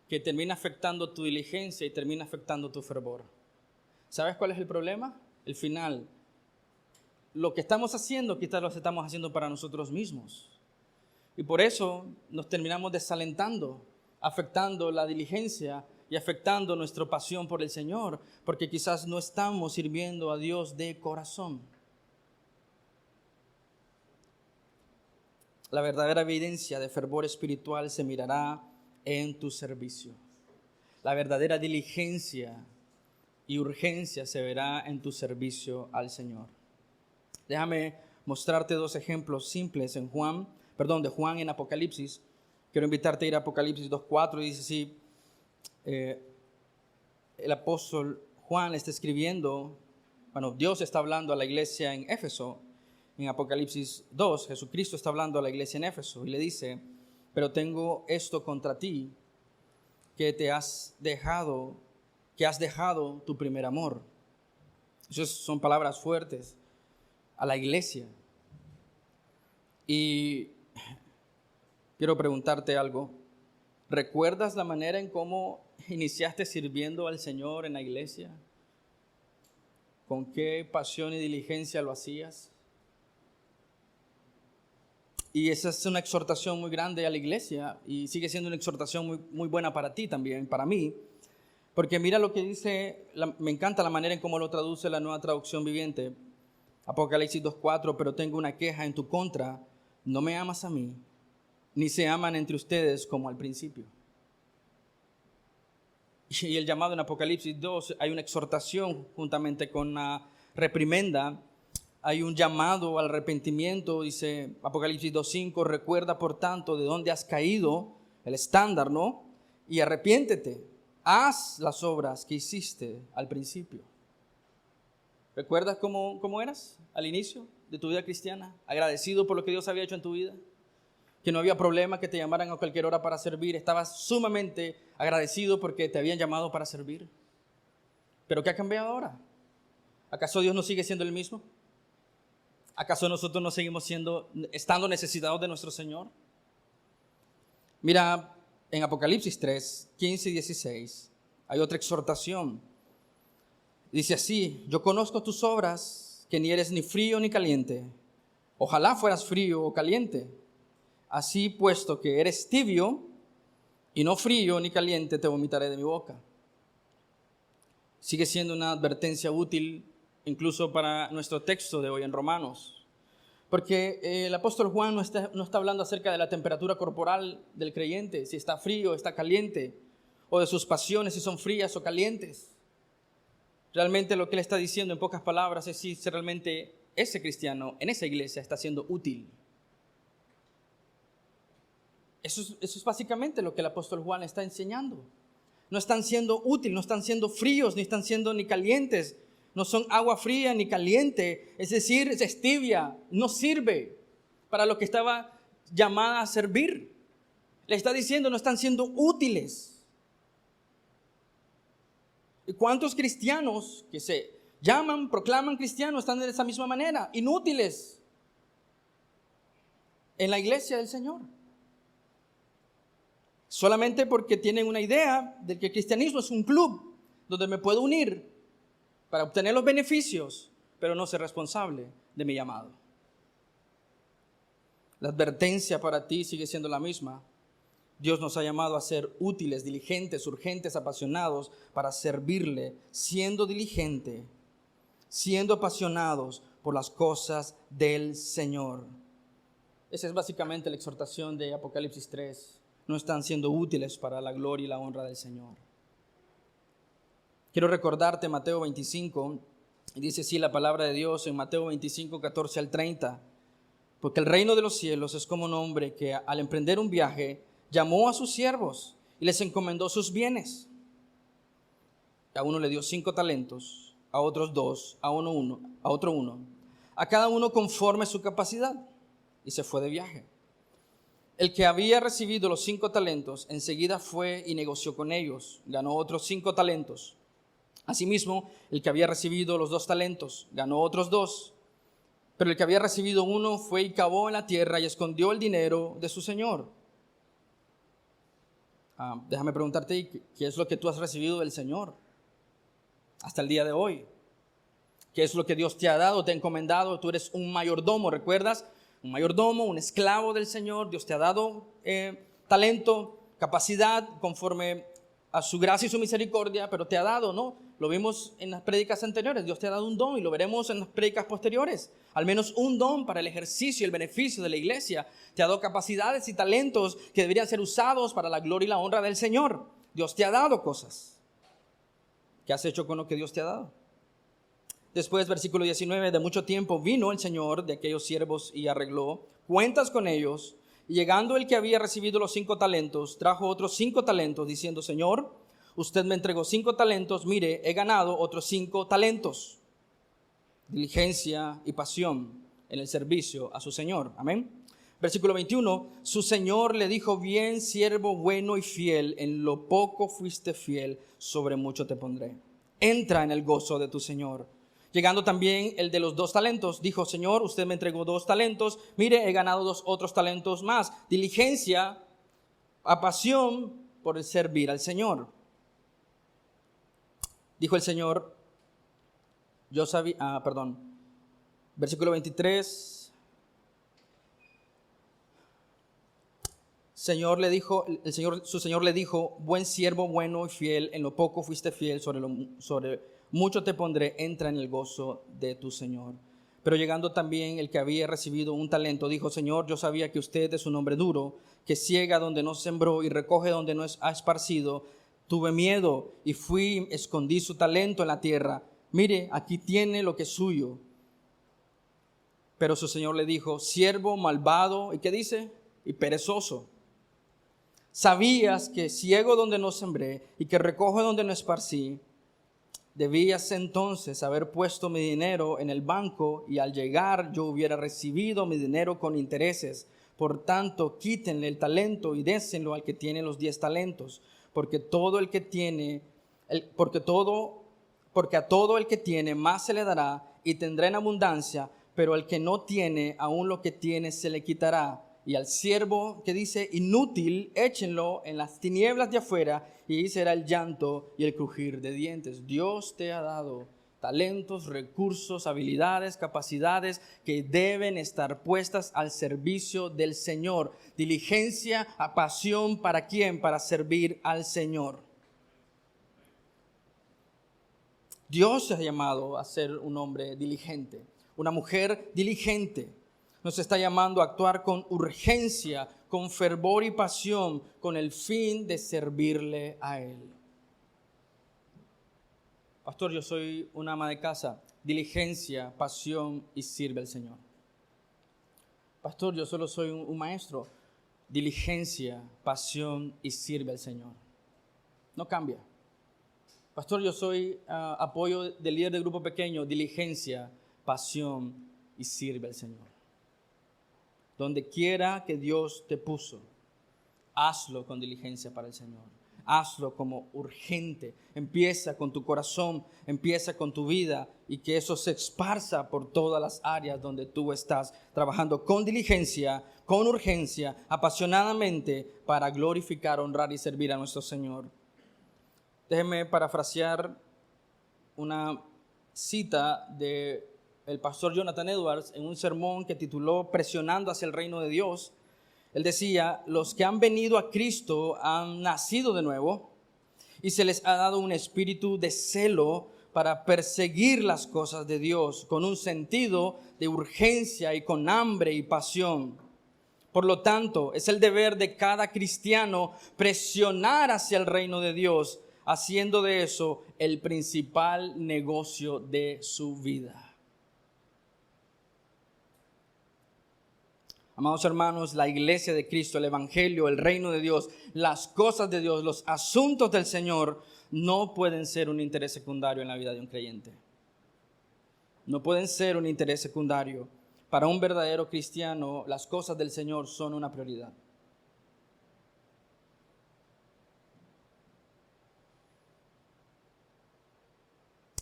S1: Que termina afectando tu diligencia y termina afectando tu fervor. ¿Sabes cuál es el problema? El final. Lo que estamos haciendo, quizás lo estamos haciendo para nosotros mismos. Y por eso nos terminamos desalentando, afectando la diligencia y afectando nuestra pasión por el Señor, porque quizás no estamos sirviendo a Dios de corazón. La verdadera evidencia de fervor espiritual se mirará en tu servicio. La verdadera diligencia y urgencia se verá en tu servicio al Señor. Déjame mostrarte dos ejemplos simples de Juan en Apocalipsis. Quiero invitarte a ir a Apocalipsis 2:4 y dice así, el apóstol Juan está escribiendo, Dios está hablando a la iglesia en Éfeso. En Apocalipsis 2, Jesucristo está hablando a la iglesia en Éfeso y le dice, pero tengo esto contra ti, que has dejado tu primer amor. Esas son palabras fuertes a la iglesia. Y quiero preguntarte algo. ¿Recuerdas la manera en cómo iniciaste sirviendo al Señor en la iglesia? ¿Con qué pasión y diligencia lo hacías? Y esa es una exhortación muy grande a la iglesia y sigue siendo una exhortación muy, muy buena para ti también, para mí. Porque mira lo que dice, me encanta la manera en cómo lo traduce la Nueva Traducción Viviente. Apocalipsis 2:4, pero tengo una queja en tu contra, no me amas a mí, ni se aman entre ustedes como al principio. Y el llamado en Apocalipsis 2, hay una exhortación juntamente con una reprimenda, hay un llamado al arrepentimiento, dice Apocalipsis 2:5, recuerda por tanto de dónde has caído, el estándar, ¿no? Y arrepiéntete, haz las obras que hiciste al principio. ¿Recuerdas cómo eras al inicio de tu vida cristiana? Agradecido por lo que Dios había hecho en tu vida. Que no había problema que te llamaran a cualquier hora para servir. Estabas sumamente agradecido porque te habían llamado para servir. ¿Pero qué ha cambiado ahora? ¿Acaso Dios no sigue siendo el mismo? ¿Acaso nosotros no seguimos estando necesitados de nuestro Señor? Mira, en Apocalipsis 3, 15 y 16, hay otra exhortación. Dice así, yo conozco tus obras, que ni eres ni frío ni caliente. Ojalá fueras frío o caliente. Así, puesto que eres tibio y no frío ni caliente, te vomitaré de mi boca. Sigue siendo una advertencia útil incluso para nuestro texto de hoy en Romanos. Porque el apóstol Juan no está hablando acerca de la temperatura corporal del creyente, si está frío o está caliente, o de sus pasiones, si son frías o calientes. Realmente lo que él está diciendo en pocas palabras es si realmente ese cristiano en esa iglesia está siendo útil. Eso es básicamente lo que el apóstol Juan está enseñando. No están siendo útiles, no están siendo fríos, ni están siendo ni calientes. No son agua fría ni caliente, es decir, es tibia, no sirve para lo que estaba llamada a servir. Le está diciendo, no están siendo útiles. ¿Y cuántos cristianos que se llaman, proclaman cristianos están de esa misma manera, inútiles en la iglesia del Señor? Solamente porque tienen una idea de que el cristianismo es un club donde me puedo unir para obtener los beneficios, pero no ser responsable de mi llamado. La advertencia para ti sigue siendo la misma. Dios nos ha llamado a ser útiles, diligentes, urgentes, apasionados para servirle, siendo diligente, siendo apasionados por las cosas del Señor. Esa es básicamente la exhortación de Apocalipsis 3. No están siendo útiles para la gloria y la honra del Señor. Quiero recordarte Mateo 25, y dice así la palabra de Dios en Mateo 25, 14 al 30. Porque el reino de los cielos es como un hombre que al emprender un viaje llamó a sus siervos y les encomendó sus bienes. A uno le dio 5 talentos, a otros 2, a otro uno, a cada uno conforme su capacidad, y se fue de viaje. El que había recibido los 5 talentos enseguida fue y negoció con ellos, ganó otros 5 talentos. Asimismo, el que había recibido los 2 talentos ganó otros 2. Pero el que había recibido 1 fue y cavó en la tierra y escondió el dinero de su señor. Déjame preguntarte, ¿qué es lo que tú has recibido del Señor hasta el día de hoy? ¿Qué es lo que Dios te ha dado, te ha encomendado? Tú eres un mayordomo, ¿recuerdas? Un mayordomo, un esclavo del Señor. Dios te ha dado talento, capacidad, conforme a su gracia y su misericordia, pero te ha dado, ¿no? Lo vimos en las prédicas anteriores. Dios te ha dado un don y lo veremos en las prédicas posteriores. Al menos un don para el ejercicio y el beneficio de la iglesia. Te ha dado capacidades y talentos que deberían ser usados para la gloria y la honra del Señor. Dios te ha dado cosas. ¿Qué has hecho con lo que Dios te ha dado? Después, versículo 19, de mucho tiempo vino el Señor de aquellos siervos y arregló cuentas con ellos. Y llegando el que había recibido los 5 talentos, trajo otros 5 talentos, diciendo: Señor, usted me entregó 5 talentos, mire, he ganado otros 5 talentos. Diligencia y pasión en el servicio a su Señor. Amén. Versículo 21, su Señor le dijo: bien, siervo bueno y fiel, en lo poco fuiste fiel, sobre mucho te pondré. Entra en el gozo de tu Señor. Llegando también el de los 2 talentos, dijo: Señor, usted me entregó 2 talentos, mire, he ganado 2 otros talentos más. Diligencia, a pasión por el servir al Señor. Dijo el Señor, versículo 23. Su Señor le dijo: buen siervo, bueno y fiel, en lo poco fuiste fiel, sobre mucho te pondré, entra en el gozo de tu Señor. Pero llegando también el que había recibido 1 talento, dijo: Señor, yo sabía que usted es un hombre duro, que ciega donde no sembró y recoge donde no ha esparcido. Tuve miedo y fui, escondí su talento en la tierra. Mire, aquí tiene lo que es suyo. Pero su Señor le dijo: siervo malvado, ¿y qué dice? Y perezoso. Sabías que ciego donde no sembré y que recojo donde no esparcí. Debías entonces haber puesto mi dinero en el banco y al llegar yo hubiera recibido mi dinero con intereses. Por tanto, quítenle el talento y désenlo al que tiene los 10 talentos, porque a todo el que tiene más se le dará y tendrá en abundancia, pero al que no tiene, aún lo que tiene se le quitará. Y al siervo que dice inútil, échenlo en las tinieblas de afuera, y ahí será el llanto y el crujir de dientes. Dios te ha dado talentos, recursos, habilidades, capacidades que deben estar puestas al servicio del Señor. Diligencia, a pasión, ¿para quién? Para servir al Señor. Dios se ha llamado a ser un hombre diligente, una mujer diligente. Nos está llamando a actuar con urgencia, con fervor y pasión, con el fin de servirle a Él. Pastor, yo soy una ama de casa. Diligencia, pasión y sirve al Señor. Pastor, yo solo soy un maestro. Diligencia, pasión y sirve al Señor. No cambia. Pastor, yo soy apoyo del líder del grupo pequeño. Diligencia, pasión y sirve al Señor. Donde quiera que Dios te puso, hazlo con diligencia para el Señor. Hazlo como urgente. Empieza con tu corazón, empieza con tu vida y que eso se esparza por todas las áreas donde tú estás trabajando con diligencia, con urgencia, apasionadamente para glorificar, honrar y servir a nuestro Señor. Déjenme parafrasear una cita de el pastor Jonathan Edwards en un sermón que tituló Presionando hacia el reino de Dios. Él decía: los que han venido a Cristo han nacido de nuevo y se les ha dado un espíritu de celo para perseguir las cosas de Dios con un sentido de urgencia y con hambre y pasión. Por lo tanto, es el deber de cada cristiano presionar hacia el reino de Dios, haciendo de eso el principal negocio de su vida. Amados hermanos, la iglesia de Cristo, el evangelio, el reino de Dios, las cosas de Dios, los asuntos del Señor no pueden ser un interés secundario en la vida de un creyente. No pueden ser un interés secundario. Para un verdadero cristiano, las cosas del Señor son una prioridad.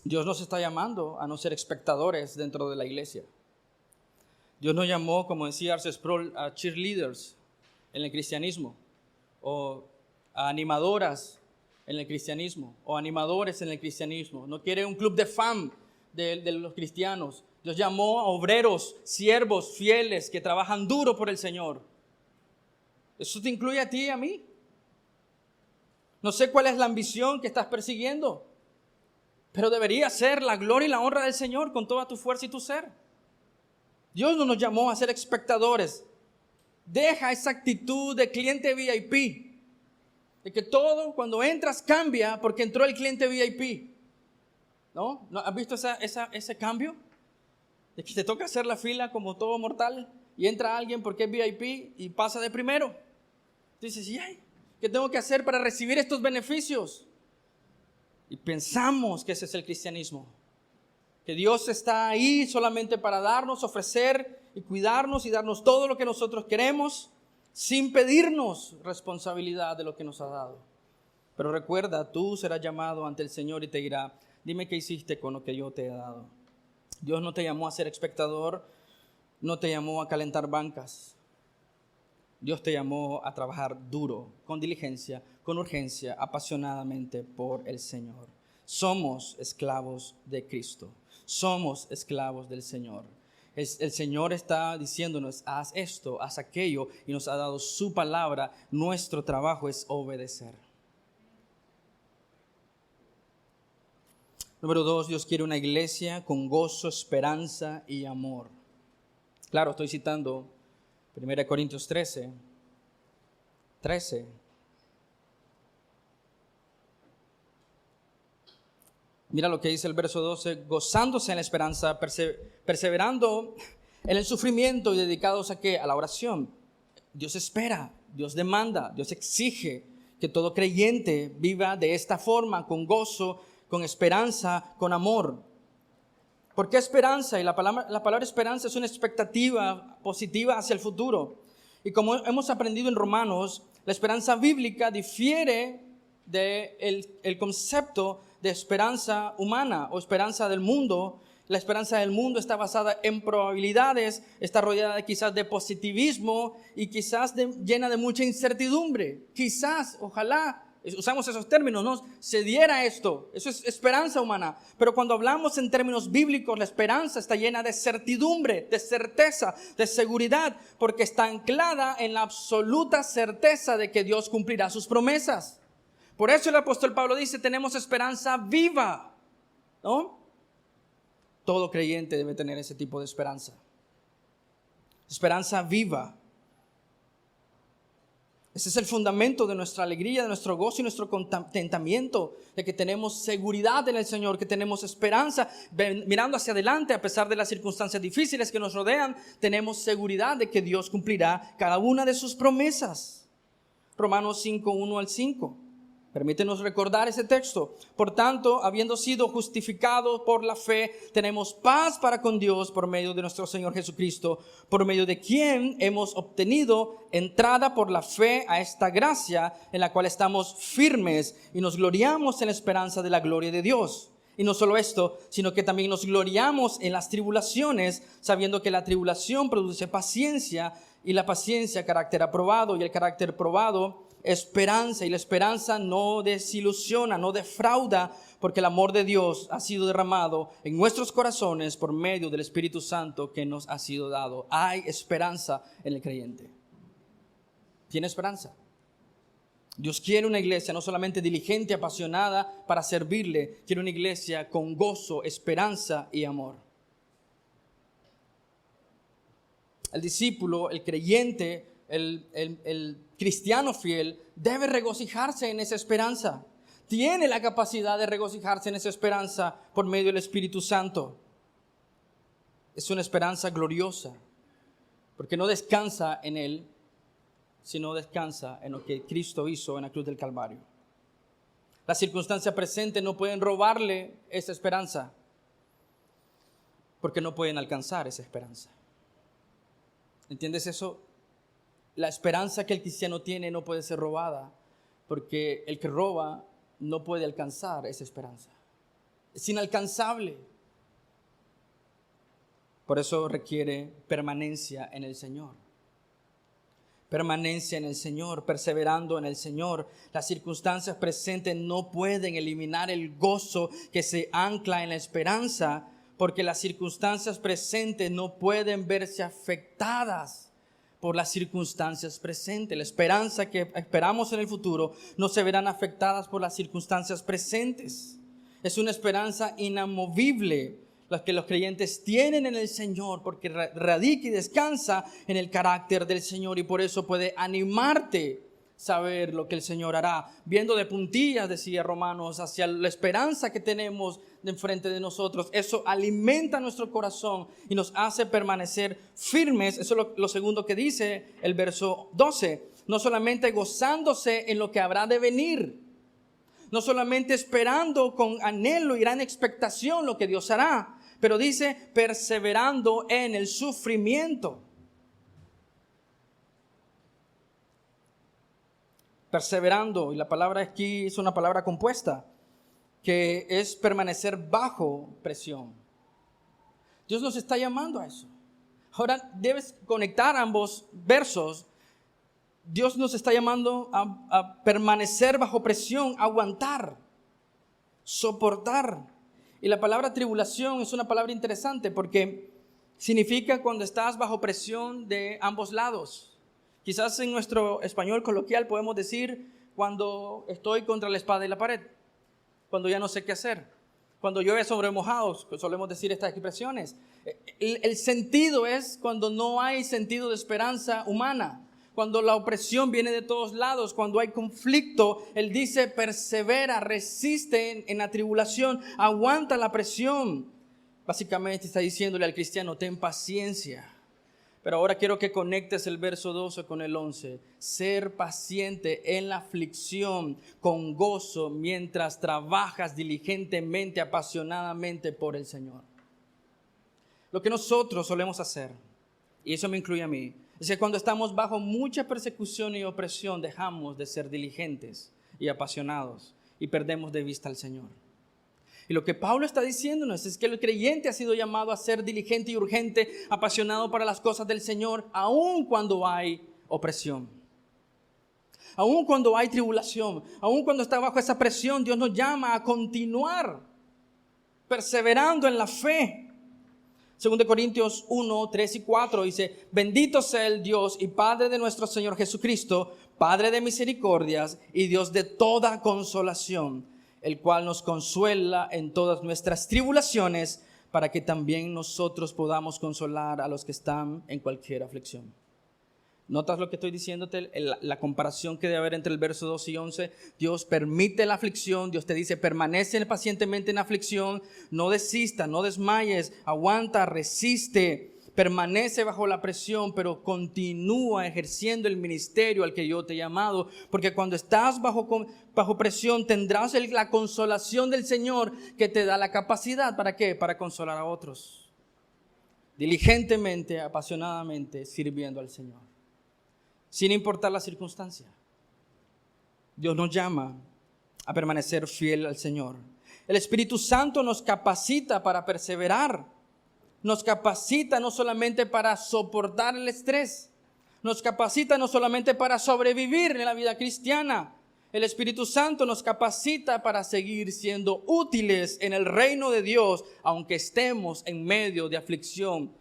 S1: Dios nos está llamando a no ser espectadores dentro de la iglesia. Dios nos llamó, como decía R.C. Sproul, a cheerleaders en el cristianismo, o a animadoras en el cristianismo, o animadores en el cristianismo. No quiere un club de fan de los cristianos. Dios llamó a obreros, siervos, fieles, que trabajan duro por el Señor. Eso te incluye a ti y a mí. No sé cuál es la ambición que estás persiguiendo, pero debería ser la gloria y la honra del Señor con toda tu fuerza y tu ser. Dios no nos llamó a ser espectadores. Deja esa actitud de cliente VIP, de que todo cuando entras cambia porque entró el cliente VIP. ¿No? ¿Has visto ese cambio? De que te toca hacer la fila como todo mortal y entra alguien porque es VIP y pasa de primero. Dices, ¿qué tengo que hacer para recibir estos beneficios? Y pensamos que ese es el cristianismo. Que Dios está ahí solamente para darnos, ofrecer y cuidarnos y darnos todo lo que nosotros queremos sin pedirnos responsabilidad de lo que nos ha dado. Pero recuerda, tú serás llamado ante el Señor y te dirá, dime qué hiciste con lo que yo te he dado. Dios no te llamó a ser espectador, no te llamó a calentar bancas. Dios te llamó a trabajar duro, con diligencia, con urgencia, apasionadamente por el Señor. Somos esclavos de Cristo. Somos esclavos del Señor. El Señor está diciéndonos, haz esto, haz aquello, y nos ha dado su palabra. Nuestro trabajo es obedecer. Número 2, Dios quiere una iglesia con gozo, esperanza y amor. Claro, estoy citando 1 Corintios 13. Mira lo que dice el verso 12, gozándose en la esperanza, perseverando en el sufrimiento y dedicados ¿a qué? A la oración. Dios espera, Dios demanda, Dios exige que todo creyente viva de esta forma, con gozo, con esperanza, con amor. ¿Por qué esperanza? Y la palabra esperanza es una expectativa positiva hacia el futuro. Y como hemos aprendido en Romanos, la esperanza bíblica difiere del concepto de esperanza humana o esperanza del mundo. La esperanza del mundo está basada en probabilidades, está rodeada quizás de positivismo y quizás llena de mucha incertidumbre. Quizás, ojalá, usamos esos términos, ¿no? Se diera esto, eso es esperanza humana. Pero cuando hablamos en términos bíblicos, la esperanza está llena de certidumbre, de certeza, de seguridad, porque está anclada en la absoluta certeza de que Dios cumplirá sus promesas. Por eso el apóstol Pablo dice, tenemos esperanza viva, ¿no? Todo creyente debe tener ese tipo de esperanza. Esperanza viva. Ese es el fundamento de nuestra alegría, de nuestro gozo y nuestro contentamiento, de que tenemos seguridad en el Señor, que tenemos esperanza, mirando hacia adelante a pesar de las circunstancias difíciles que nos rodean, tenemos seguridad de que Dios cumplirá cada una de sus promesas. Romanos 5, 1 al 5. Permítenos recordar ese texto. Por tanto, habiendo sido justificados por la fe, tenemos paz para con Dios por medio de nuestro Señor Jesucristo, por medio de quien hemos obtenido entrada por la fe a esta gracia en la cual estamos firmes y nos gloriamos en la esperanza de la gloria de Dios. Y no solo esto, sino que también nos gloriamos en las tribulaciones, sabiendo que la tribulación produce paciencia y la paciencia carácter aprobado y el carácter probado esperanza, y la esperanza no desilusiona, no defrauda, porque el amor de Dios ha sido derramado en nuestros corazones por medio del Espíritu Santo que nos ha sido dado. Hay esperanza en el creyente. Tiene esperanza. Dios quiere una iglesia no solamente diligente, apasionada para servirle, quiere una iglesia con gozo, esperanza y amor. El discípulo, el creyente, el cristiano fiel debe regocijarse en esa esperanza. Tiene la capacidad de regocijarse en esa esperanza por medio del Espíritu Santo. Es una esperanza gloriosa, porque no descansa en Él, sino descansa en lo que Cristo hizo en la cruz del Calvario. Las circunstancias presentes no pueden robarle esa esperanza, porque no pueden alcanzar esa esperanza. ¿Entiendes eso? La esperanza que el cristiano tiene no puede ser robada, porque el que roba no puede alcanzar esa esperanza. Es inalcanzable. Por eso requiere permanencia en el Señor. Permanencia en el Señor, perseverando en el Señor. Las circunstancias presentes no pueden eliminar el gozo que se ancla en la esperanza, porque las circunstancias presentes no pueden verse afectadas por las circunstancias presentes. La esperanza que esperamos en el futuro no se verán afectadas por las circunstancias presentes. Es una esperanza inamovible la que los creyentes tienen en el Señor, porque radica y descansa en el carácter del Señor, y por eso puede animarte saber lo que el Señor hará, viendo de puntillas, decía Romanos, hacia la esperanza que tenemos de enfrente de nosotros. Eso alimenta nuestro corazón y nos hace permanecer firmes. Eso es lo segundo que dice el verso 12. No solamente gozándose en lo que habrá de venir, no solamente esperando con anhelo y gran expectación lo que Dios hará, pero dice perseverando en el sufrimiento. Perseverando, y la palabra aquí es una palabra compuesta, que es permanecer bajo presión. Dios nos está llamando a eso. Ahora debes conectar ambos versos. Dios nos está llamando a permanecer bajo presión, aguantar, soportar. Y la palabra tribulación es una palabra interesante porque significa cuando estás bajo presión de ambos lados. Quizás en nuestro español coloquial podemos decir cuando estoy contra la espada y la pared, cuando ya no sé qué hacer, cuando llueve sobre mojados, solemos decir estas expresiones. El sentido es cuando no hay sentido de esperanza humana, cuando la opresión viene de todos lados, cuando hay conflicto. Él dice persevera, resiste en la tribulación, aguanta la presión. Básicamente está diciéndole al cristiano, ten paciencia. Pero ahora quiero que conectes el verso 12 con el 11. Ser paciente en la aflicción con gozo mientras trabajas diligentemente, apasionadamente por el Señor. Lo que nosotros solemos hacer, y eso me incluye a mí, es que cuando estamos bajo mucha persecución y opresión dejamos de ser diligentes y apasionados y perdemos de vista al Señor. Y lo que Pablo está diciéndonos es que el creyente ha sido llamado a ser diligente y urgente, apasionado para las cosas del Señor, aun cuando hay opresión, aun cuando hay tribulación, aun cuando está bajo esa presión. Dios nos llama a continuar perseverando en la fe. 2 Corintios 1, 3 y 4 dice, bendito sea el Dios y Padre de nuestro Señor Jesucristo, Padre de misericordias y Dios de toda consolación, el cual nos consuela en todas nuestras tribulaciones, para que también nosotros podamos consolar a los que están en cualquier aflicción. ¿Notas lo que estoy diciéndote? La comparación que debe haber entre el verso 12 y 11. Dios permite la aflicción. Dios te dice, permanece pacientemente en aflicción. No desista, no desmayes. Aguanta, resiste. Permanece bajo la presión, pero continúa ejerciendo el ministerio al que yo te he llamado. Porque cuando estás bajo presión, tendrás la consolación del Señor, que te da la capacidad. ¿Para qué? Para consolar a otros. Diligentemente, apasionadamente, sirviendo al Señor. Sin importar la circunstancia. Dios nos llama a permanecer fiel al Señor. El Espíritu Santo nos capacita para perseverar. Nos capacita no solamente para soportar el estrés. Nos capacita no solamente para sobrevivir en la vida cristiana. El Espíritu Santo nos capacita para seguir siendo útiles en el reino de Dios, aunque estemos en medio de aflicción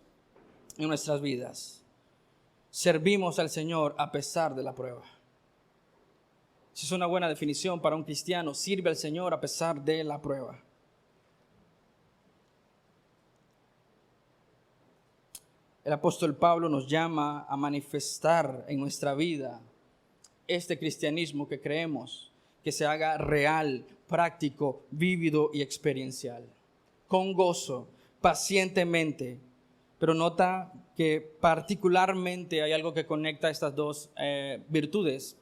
S1: en nuestras vidas. Servimos al Señor a pesar de la prueba. Esa es una buena definición para un cristiano. Sirve al Señor a pesar de la prueba. El apóstol Pablo nos llama a manifestar en nuestra vida este cristianismo que creemos, que se haga real, práctico, vívido y experiencial. Con gozo, pacientemente, Pero nota que particularmente hay algo que conecta estas dos virtudes.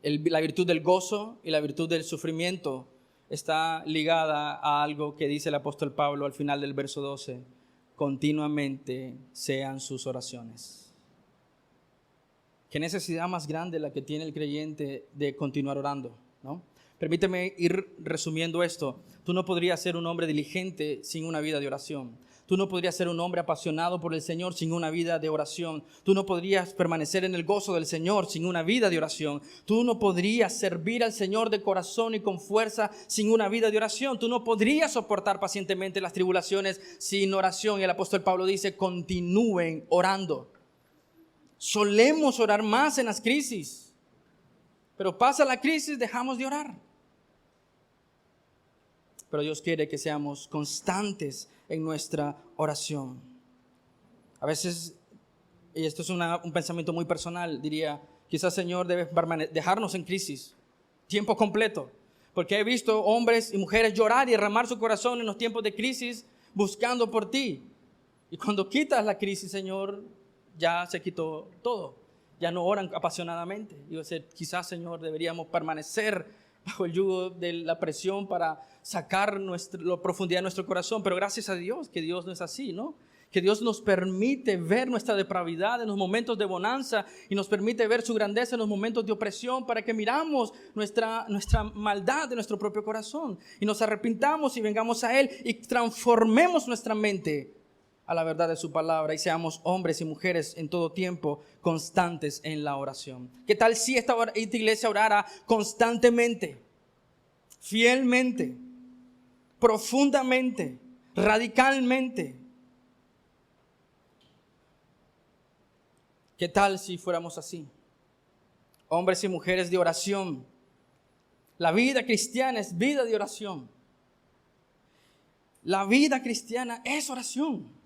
S1: La virtud del gozo y la virtud del sufrimiento está ligada a algo que dice el apóstol Pablo al final del verso 12. Continuamente sean sus oraciones. ¿Qué necesidad más grande la que tiene el creyente de continuar orando, ¿no? Permíteme ir resumiendo esto. Tú no podrías ser un hombre diligente sin una vida de oración. Tú no podrías ser un hombre apasionado por el Señor sin una vida de oración. Tú no podrías permanecer en el gozo del Señor sin una vida de oración. Tú no podrías servir al Señor de corazón y con fuerza sin una vida de oración. Tú no podrías soportar pacientemente las tribulaciones sin oración. Y el apóstol Pablo dice, continúen orando. Solemos orar más en las crisis, pero pasa la crisis, dejamos de orar. Pero Dios quiere que seamos constantes en nuestra oración. A veces, y esto es un pensamiento muy personal, diría, quizás Señor debe dejarnos en crisis, tiempo completo, porque he visto hombres y mujeres llorar y derramar su corazón en los tiempos de crisis buscando por ti. Y cuando quitas la crisis, Señor, ya se quitó todo. Ya no oran apasionadamente. Yo decía, quizás, Señor, deberíamos permanecer bajo el yugo de la presión para sacar la profundidad de nuestro corazón. Pero gracias a Dios, que Dios no es así, ¿no? Que Dios nos permite ver nuestra depravidad en los momentos de bonanza y nos permite ver su grandeza en los momentos de opresión para que miramos nuestra maldad de nuestro propio corazón y nos arrepintamos y vengamos a Él y transformemos nuestra mente a la verdad de su palabra y seamos hombres y mujeres en todo tiempo constantes en la oración. ¿Qué tal si esta iglesia orara constantemente, fielmente, profundamente, radicalmente? ¿Qué tal si fuéramos así? Hombres y mujeres de oración. La vida cristiana es vida de oración. La vida cristiana es oración.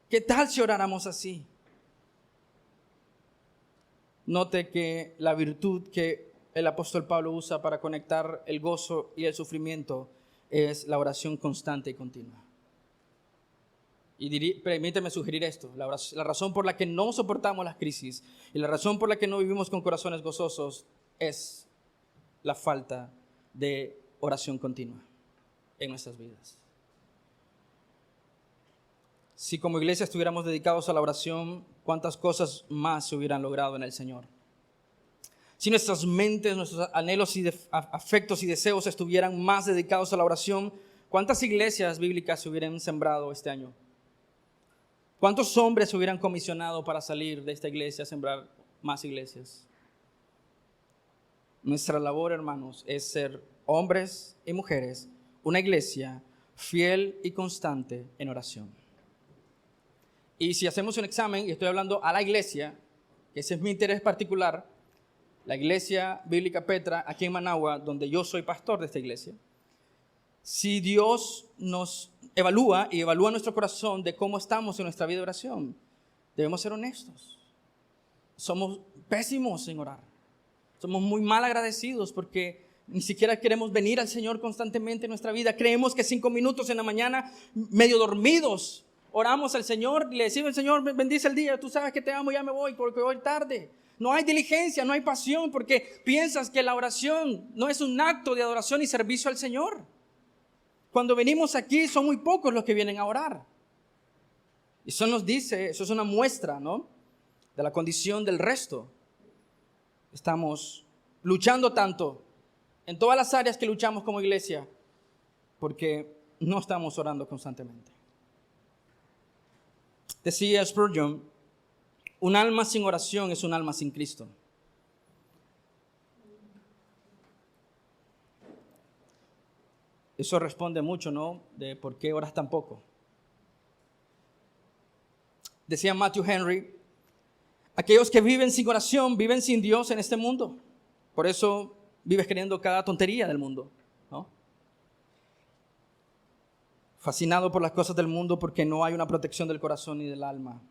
S1: ¿Qué tal si oráramos así? Note que la virtud que el apóstol Pablo usa para conectar el gozo y el sufrimiento es la oración constante y continua. Y permíteme sugerir esto, la razón por la que no soportamos las crisis y la razón por la que no vivimos con corazones gozosos es la falta de oración continua en nuestras vidas. Si como iglesia estuviéramos dedicados a la oración, ¿cuántas cosas más se hubieran logrado en el Señor? Si nuestras mentes, nuestros anhelos y afectos y deseos estuvieran más dedicados a la oración, ¿cuántas iglesias bíblicas se hubieran sembrado este año? ¿Cuántos hombres se hubieran comisionado para salir de esta iglesia a sembrar más iglesias? Nuestra labor, hermanos, es ser hombres y mujeres, una iglesia fiel y constante en oración. Y si hacemos un examen, y estoy hablando a la iglesia, que ese es mi interés particular, la iglesia bíblica Petra, aquí en Managua, donde yo soy pastor de esta iglesia, si Dios nos evalúa y evalúa nuestro corazón de cómo estamos en nuestra vida de oración, debemos ser honestos. Somos pésimos en orar. Somos muy mal agradecidos porque ni siquiera queremos venir al Señor constantemente en nuestra vida. Creemos que 5 minutos en la mañana, medio dormidos, oramos al Señor y le decimos al Señor, bendice el día, tú sabes que te amo, ya me voy porque voy tarde. No hay diligencia, no hay pasión porque piensas que la oración no es un acto de adoración y servicio al Señor. Cuando venimos aquí son muy pocos los que vienen a orar. Y eso nos dice, eso es una muestra, ¿no?, de la condición del resto. Estamos luchando tanto en todas las áreas que luchamos como iglesia porque no estamos orando constantemente. Decía Spurgeon, un alma sin oración es un alma sin Cristo. Eso responde mucho, ¿no?, de por qué oras tan poco. Decía Matthew Henry, aquellos que viven sin oración viven sin Dios en este mundo. Por eso vives queriendo cada tontería del mundo, ¿no? Fascinado por las cosas del mundo porque no hay una protección del corazón y del alma.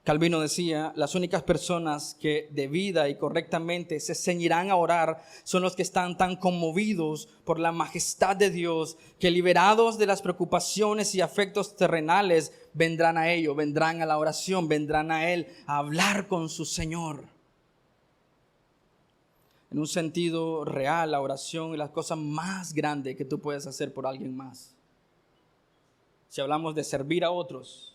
S1: Calvino decía, las únicas personas que debida y correctamente se ceñirán a orar son los que están tan conmovidos por la majestad de Dios que, liberados de las preocupaciones y afectos terrenales, vendrán a ello, vendrán a la oración, vendrán a Él a hablar con su Señor. En un sentido real, la oración es la cosa más grande que tú puedes hacer por alguien más. Si hablamos de servir a otros,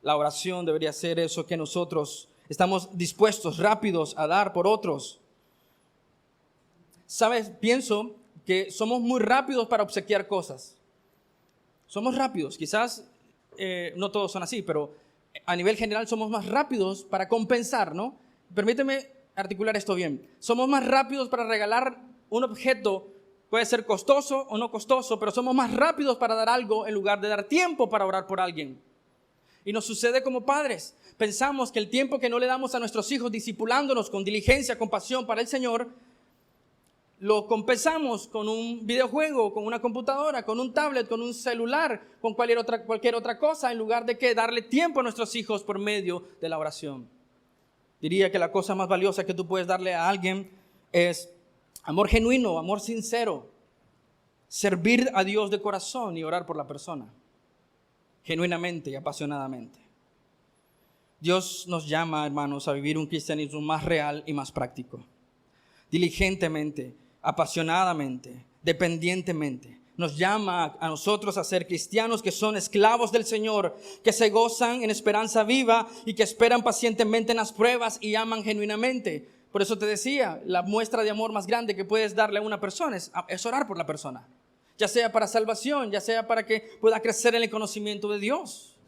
S1: la oración debería ser eso que nosotros estamos dispuestos, rápidos a dar por otros. ¿Sabes? Pienso que somos muy rápidos para obsequiar cosas. Somos rápidos, quizás no todos son así, pero a nivel general somos más rápidos para compensar, ¿no? Permíteme articular esto bien. Somos más rápidos para regalar un objeto, puede ser costoso o no costoso, pero somos más rápidos para dar algo en lugar de dar tiempo para orar por alguien. Y nos sucede como padres. Pensamos que el tiempo que no le damos a nuestros hijos discipulándonos con diligencia, con pasión para el Señor, lo compensamos con un videojuego, con una computadora, con un tablet, con un celular, con cualquier otra cosa, en lugar de que darle tiempo a nuestros hijos por medio de la oración. Diría que la cosa más valiosa que tú puedes darle a alguien es amor genuino, amor sincero, servir a Dios de corazón y orar por la persona, genuinamente y apasionadamente. Dios nos llama, hermanos, a vivir un cristianismo más real y más práctico. Diligentemente, apasionadamente, dependientemente. Nos llama a nosotros a ser cristianos que son esclavos del Señor, que se gozan en esperanza viva y que esperan pacientemente en las pruebas y aman genuinamente. Por eso te decía, la muestra de amor más grande que puedes darle a una persona es orar por la persona. Ya sea para salvación, ya sea para que pueda crecer en el conocimiento de Dios.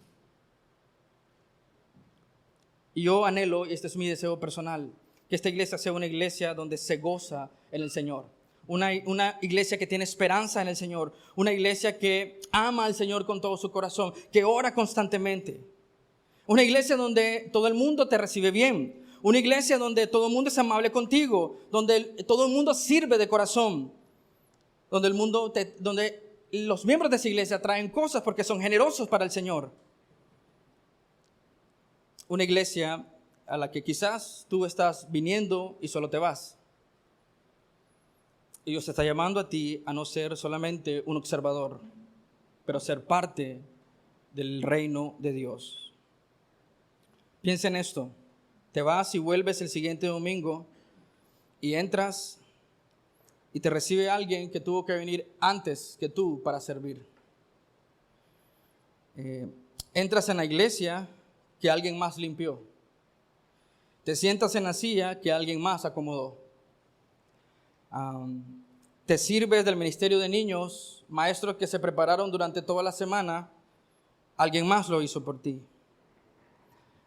S1: Y yo anhelo, y este es mi deseo personal, que esta iglesia sea una iglesia donde se goza en el Señor. Una iglesia que tiene esperanza en el Señor. Una iglesia que ama al Señor con todo su corazón, que ora constantemente. Una iglesia donde todo el mundo te recibe bien. Una iglesia donde todo el mundo es amable contigo, donde todo el mundo sirve de corazón. Donde los miembros de esa iglesia traen cosas porque son generosos para el Señor. Una iglesia a la que quizás tú estás viniendo y solo te vas. Y Dios te está llamando a ti a no ser solamente un observador, pero ser parte del reino de Dios. Piensa en esto. Te vas y vuelves el siguiente domingo y entras y te recibe alguien que tuvo que venir antes que tú para servir. Entras en la iglesia que alguien más limpió. Te sientas en la silla que alguien más acomodó. Te sirves del ministerio de niños, maestros que se prepararon durante toda la semana, alguien más lo hizo por ti.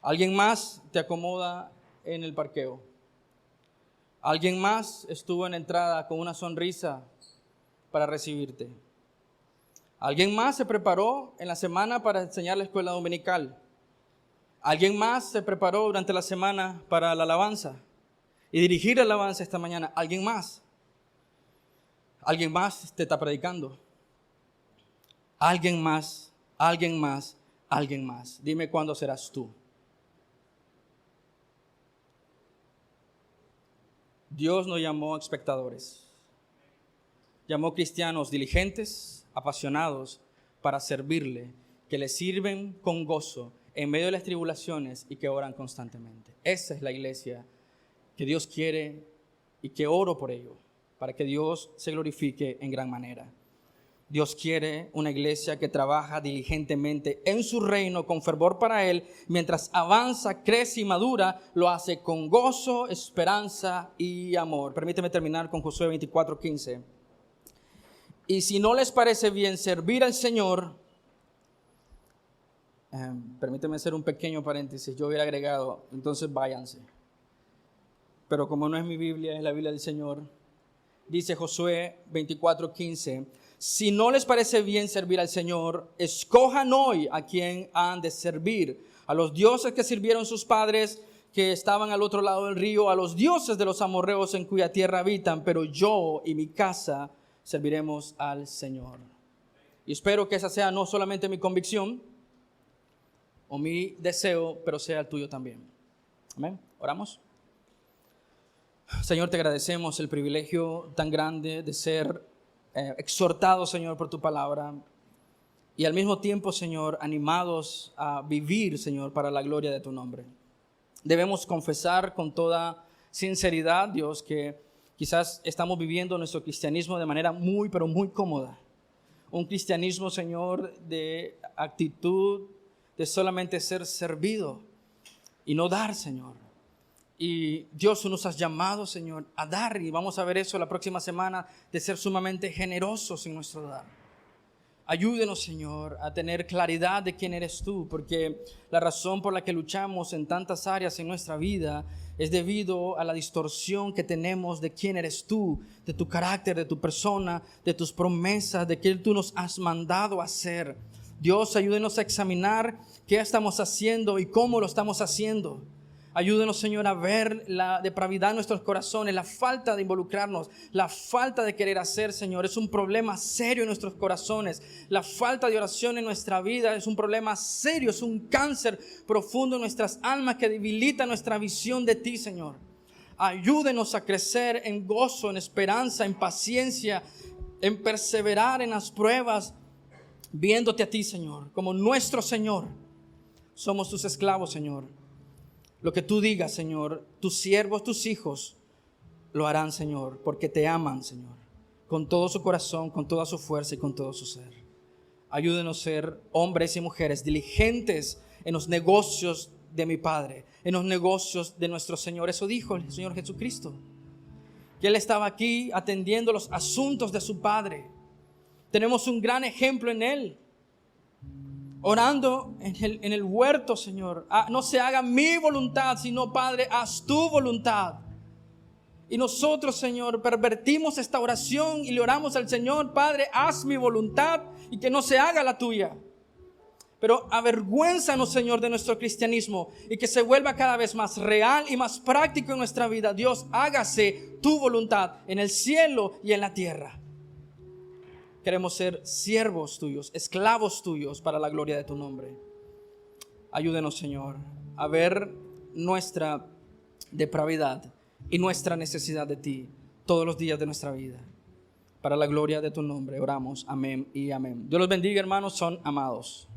S1: Alguien más te acomoda en el parqueo. Alguien más estuvo en la entrada con una sonrisa para recibirte. Alguien más se preparó en la semana para enseñar la escuela dominical. Alguien más se preparó durante la semana para la alabanza y dirigir la alabanza esta mañana. Alguien más te está predicando. Alguien más. Dime cuándo serás tú. Dios no llamó espectadores. Llamó cristianos diligentes, apasionados para servirle, que le sirven con gozo en medio de las tribulaciones y que oran constantemente. Esa es la iglesia que Dios quiere y que oro por ello, para que Dios se glorifique en gran manera. Dios quiere una iglesia que trabaja diligentemente en su reino con fervor para Él, mientras avanza, crece y madura, lo hace con gozo, esperanza y amor. Permíteme terminar con Josué 24:15. Y si no les parece bien servir al Señor, permíteme hacer un pequeño paréntesis, yo hubiera agregado, entonces váyanse. Pero como no es mi Biblia, es la Biblia del Señor, dice Josué 24:15, si no les parece bien servir al Señor, escojan hoy a quien han de servir, a los dioses que sirvieron sus padres que estaban al otro lado del río, a los dioses de los amorreos en cuya tierra habitan, pero yo y mi casa serviremos al Señor. Y espero que esa sea no solamente mi convicción, o mi deseo, pero sea el tuyo también. Amén. Oramos. Señor, te agradecemos el privilegio tan grande de ser exhortados, Señor, por tu palabra. Y al mismo tiempo, Señor, animados a vivir, Señor, para la gloria de tu nombre. Debemos confesar con toda sinceridad, Dios, que quizás estamos viviendo nuestro cristianismo de manera muy, pero muy cómoda. Un cristianismo, Señor, de actitud de solamente ser servido y no dar, Señor. Y Dios, tú nos has llamado, Señor, a dar, y vamos a ver eso la próxima semana, de ser sumamente generosos en nuestro dar. Ayúdenos, Señor, a tener claridad de quién eres tú, porque la razón por la que luchamos en tantas áreas en nuestra vida es debido a la distorsión que tenemos de quién eres tú, de tu carácter, de tu persona, de tus promesas, de qué tú nos has mandado a hacer. Dios, ayúdenos a examinar qué estamos haciendo y cómo lo estamos haciendo. Ayúdenos, Señor, a ver la depravidad en nuestros corazones, la falta de involucrarnos, la falta de querer hacer, Señor. Es un problema serio en nuestros corazones. La falta de oración en nuestra vida es un problema serio, es un cáncer profundo en nuestras almas que debilita nuestra visión de ti, Señor. Ayúdenos a crecer en gozo, en esperanza, en paciencia, en perseverar en las pruebas, viéndote a ti, Señor, como nuestro Señor. Somos tus esclavos, Señor. Lo que tú digas, Señor, tus siervos, tus hijos, lo harán, Señor, porque te aman, Señor, con todo su corazón, con toda su fuerza y con todo su ser. Ayúdenos a ser hombres y mujeres diligentes en los negocios de mi Padre, en los negocios de nuestro Señor. Eso dijo el Señor Jesucristo, que Él estaba aquí atendiendo los asuntos de su Padre. Tenemos un gran ejemplo en Él. Orando en el huerto, Señor. No se haga mi voluntad, sino, Padre, haz tu voluntad. Y nosotros, Señor, pervertimos esta oración y le oramos al Señor: Padre, haz mi voluntad y que no se haga la tuya. Pero avergüénzanos, Señor, de nuestro cristianismo y que se vuelva cada vez más real y más práctico en nuestra vida. Dios, hágase tu voluntad en el cielo y en la tierra. Queremos ser siervos tuyos, esclavos tuyos para la gloria de tu nombre. Ayúdenos, Señor, a ver nuestra depravidad y nuestra necesidad de ti todos los días de nuestra vida. Para la gloria de tu nombre oramos. Amén y amén. Dios los bendiga, hermanos, son amados.